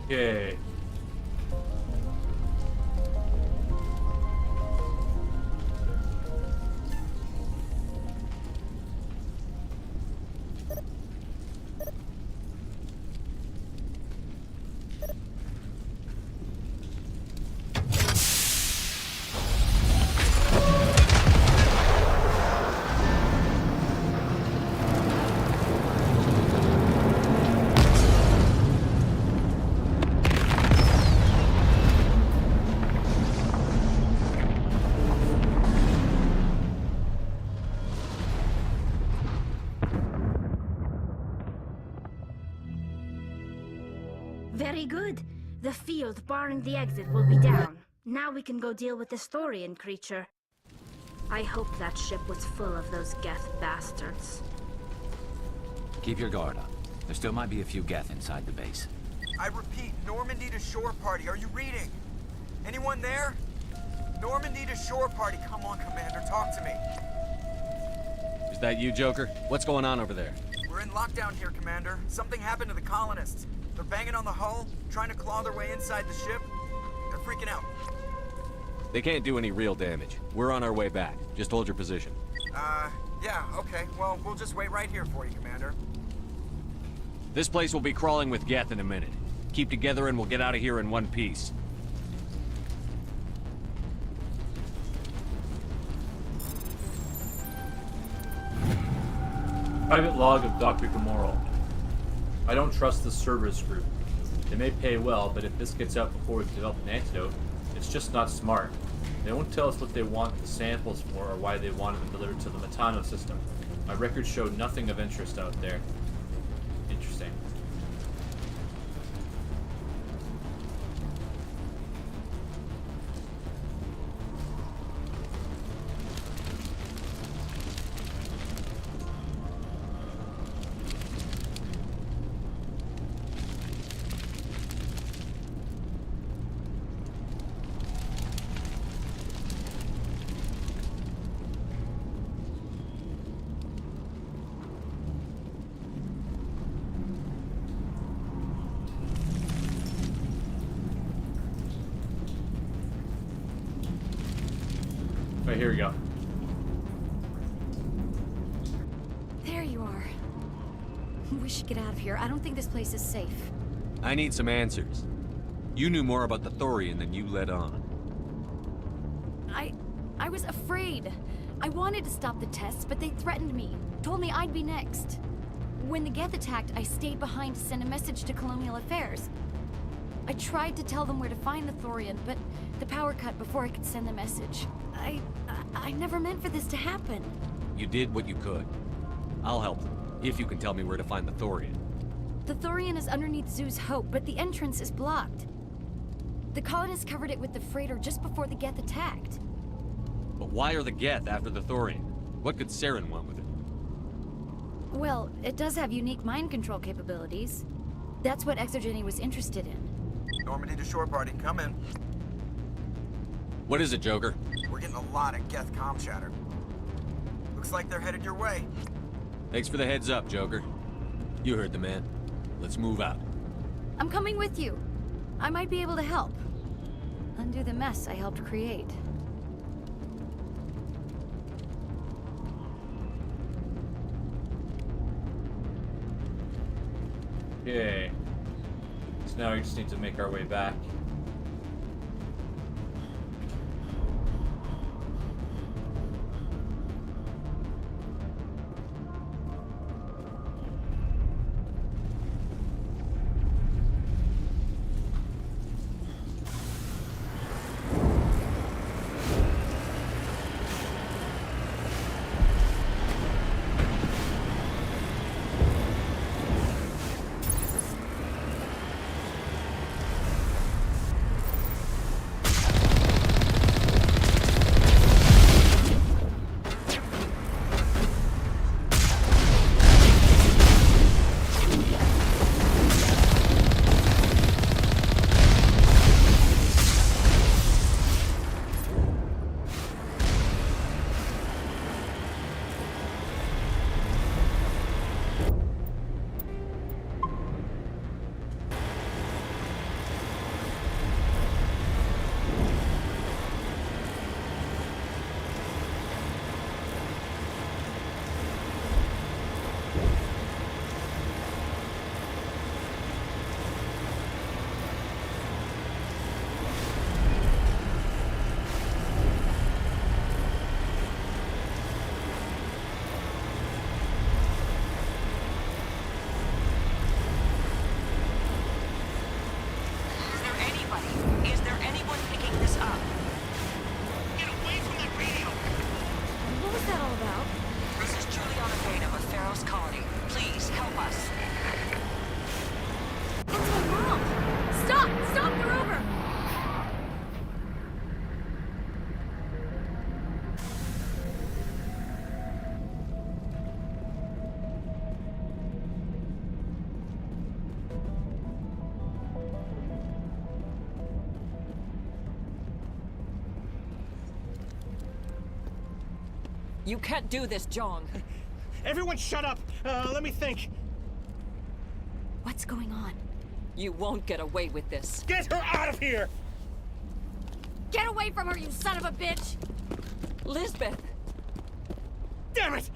Yay. Very good. The field barring the exit will be down. Now we can go deal with the Storian creature. I hope that ship was full of those Geth bastards. Keep your guard up. There still might be a few Geth inside the base. I repeat, Normandy to shore party. Are you reading? Anyone there? Normandy to shore party. Come on, Commander. Talk to me. Is that you, Joker? What's going on over there? We're in lockdown here, Commander. Something happened to the colonists. They're banging on the hull, trying to claw their way inside the ship. They're freaking out. They can't do any real damage. We're on our way back. Just hold your position. Yeah, okay. Well, we'll just wait right here for you, Commander. This place will be crawling with Geth in a minute. Keep together and we'll get out of here in one piece. Private log of Dr. Gamoral. I don't trust the Cerberus group. They may pay well, but if this gets out before we develop an antidote, it's just not smart. They won't tell us what they want the samples for or why they want them delivered to the Metano system. My records show nothing of interest out there. Interesting. Right, here we go. There you are. We should get out of here. I don't think this place is safe. I need some answers. You knew more about the Thorian than you let on. I was afraid. I wanted to stop the tests, but they threatened me. Told me I'd be next. When the Geth attacked, I stayed behind to send a message to Colonial Affairs. I tried to tell them where to find the Thorian, but the power cut before I could send the message. I never meant for this to happen. You did what you could. I'll help them, if you can tell me where to find the Thorian. The Thorian is underneath Zoo's Hope, but the entrance is blocked. The colonists covered it with the freighter just before the Geth attacked. But why are the Geth after the Thorian? What could Saren want with it? Well, it does have unique mind control capabilities. That's what Exogeny was interested in. Normandy to shore party, come in. What is it, Joker? We're getting a lot of Geth comm chatter. Looks like they're headed your way. Thanks for the heads up, Joker. You heard the man. Let's move out. I'm coming with you. I might be able to help. Undo the mess I helped create. Okay. So now we just need to make our way back. You can't do this, John. Everyone shut up! Let me think. What's going on? You won't get away with this. Get her out of here! Get away from her, you son of a bitch! Lisbeth! Damn it!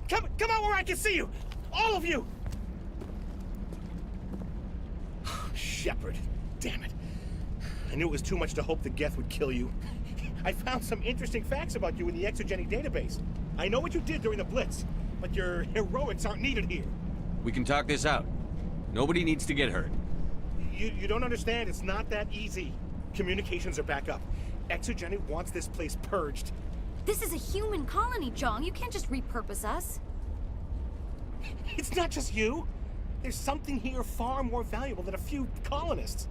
Come out where I can see you! All of you! Shepard. Damn it. I knew it was too much to hope the Geth would kill you. I found some interesting facts about you in the Exogeny database. I know what you did during the Blitz, but your heroics aren't needed here. We can talk this out. Nobody needs to get hurt. You don't understand. It's not that easy. Communications are back up. Exogeny wants this place purged. This is a human colony, John. You can't just repurpose us. It's not just you. There's something here far more valuable than a few colonists.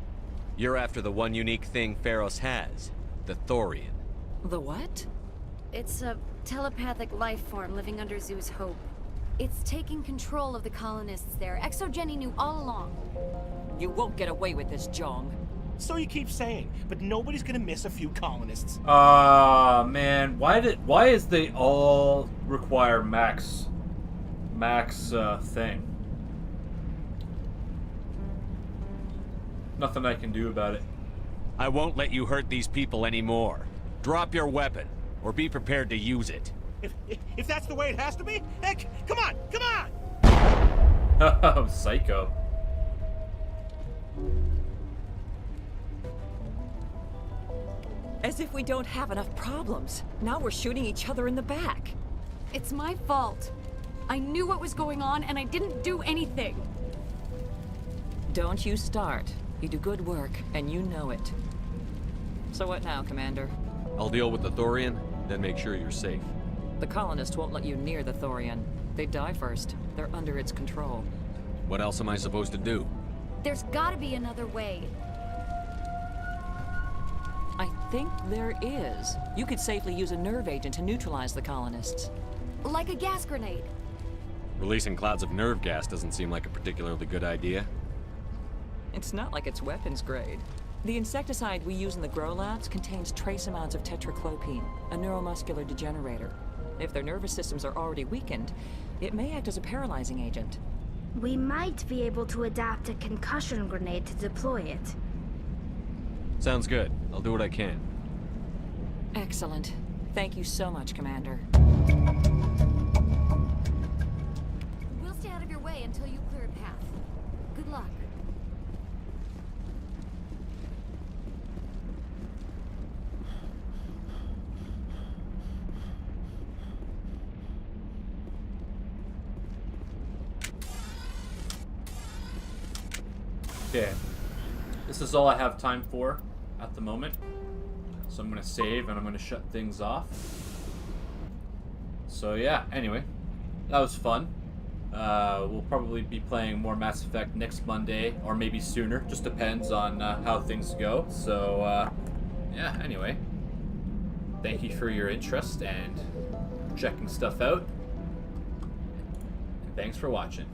You're after the one unique thing Feros has. The Thorian. The what? It's a telepathic life form living under Zoo's Hope. It's taking control of the colonists there. Exogeny knew all along. You won't get away with this, Jong. So you keep saying, but nobody's gonna miss a few colonists. Man, why is they all require max thing? Nothing I can do about it. I won't let you hurt these people anymore. Drop your weapon, or be prepared to use it. If that's the way it has to be, heck, come on! Oh, psycho. As if we don't have enough problems. Now we're shooting each other in the back. It's my fault. I knew what was going on, and I didn't do anything. Don't you start. You do good work, and you know it. So what now, Commander? I'll deal with the Thorian, then make sure you're safe. The colonists won't let you near the Thorian. They die first. They're under its control. What else am I supposed to do? There's gotta be another way. think there is. You could safely use a nerve agent to neutralize the colonists. Like a gas grenade. Releasing clouds of nerve gas doesn't seem like a particularly good idea. It's not like it's weapons grade. The insecticide we use in the grow labs contains trace amounts of tetraclopine, a neuromuscular degenerator. If their nervous systems are already weakened, it may act as a paralyzing agent. We might be able to adapt a concussion grenade to deploy it. Sounds good. I'll do what I can. Excellent. Thank you so much, Commander. We'll stay out of your way until you clear a path. Good luck. Okay. This is all I have time for at the moment. So I'm going to save and I'm going to shut things off. So yeah, anyway. That was fun. We'll probably be playing more Mass Effect next Monday, or maybe sooner. Just depends on how things go. So, yeah, anyway. Thank you for your interest and checking stuff out. And thanks for watching.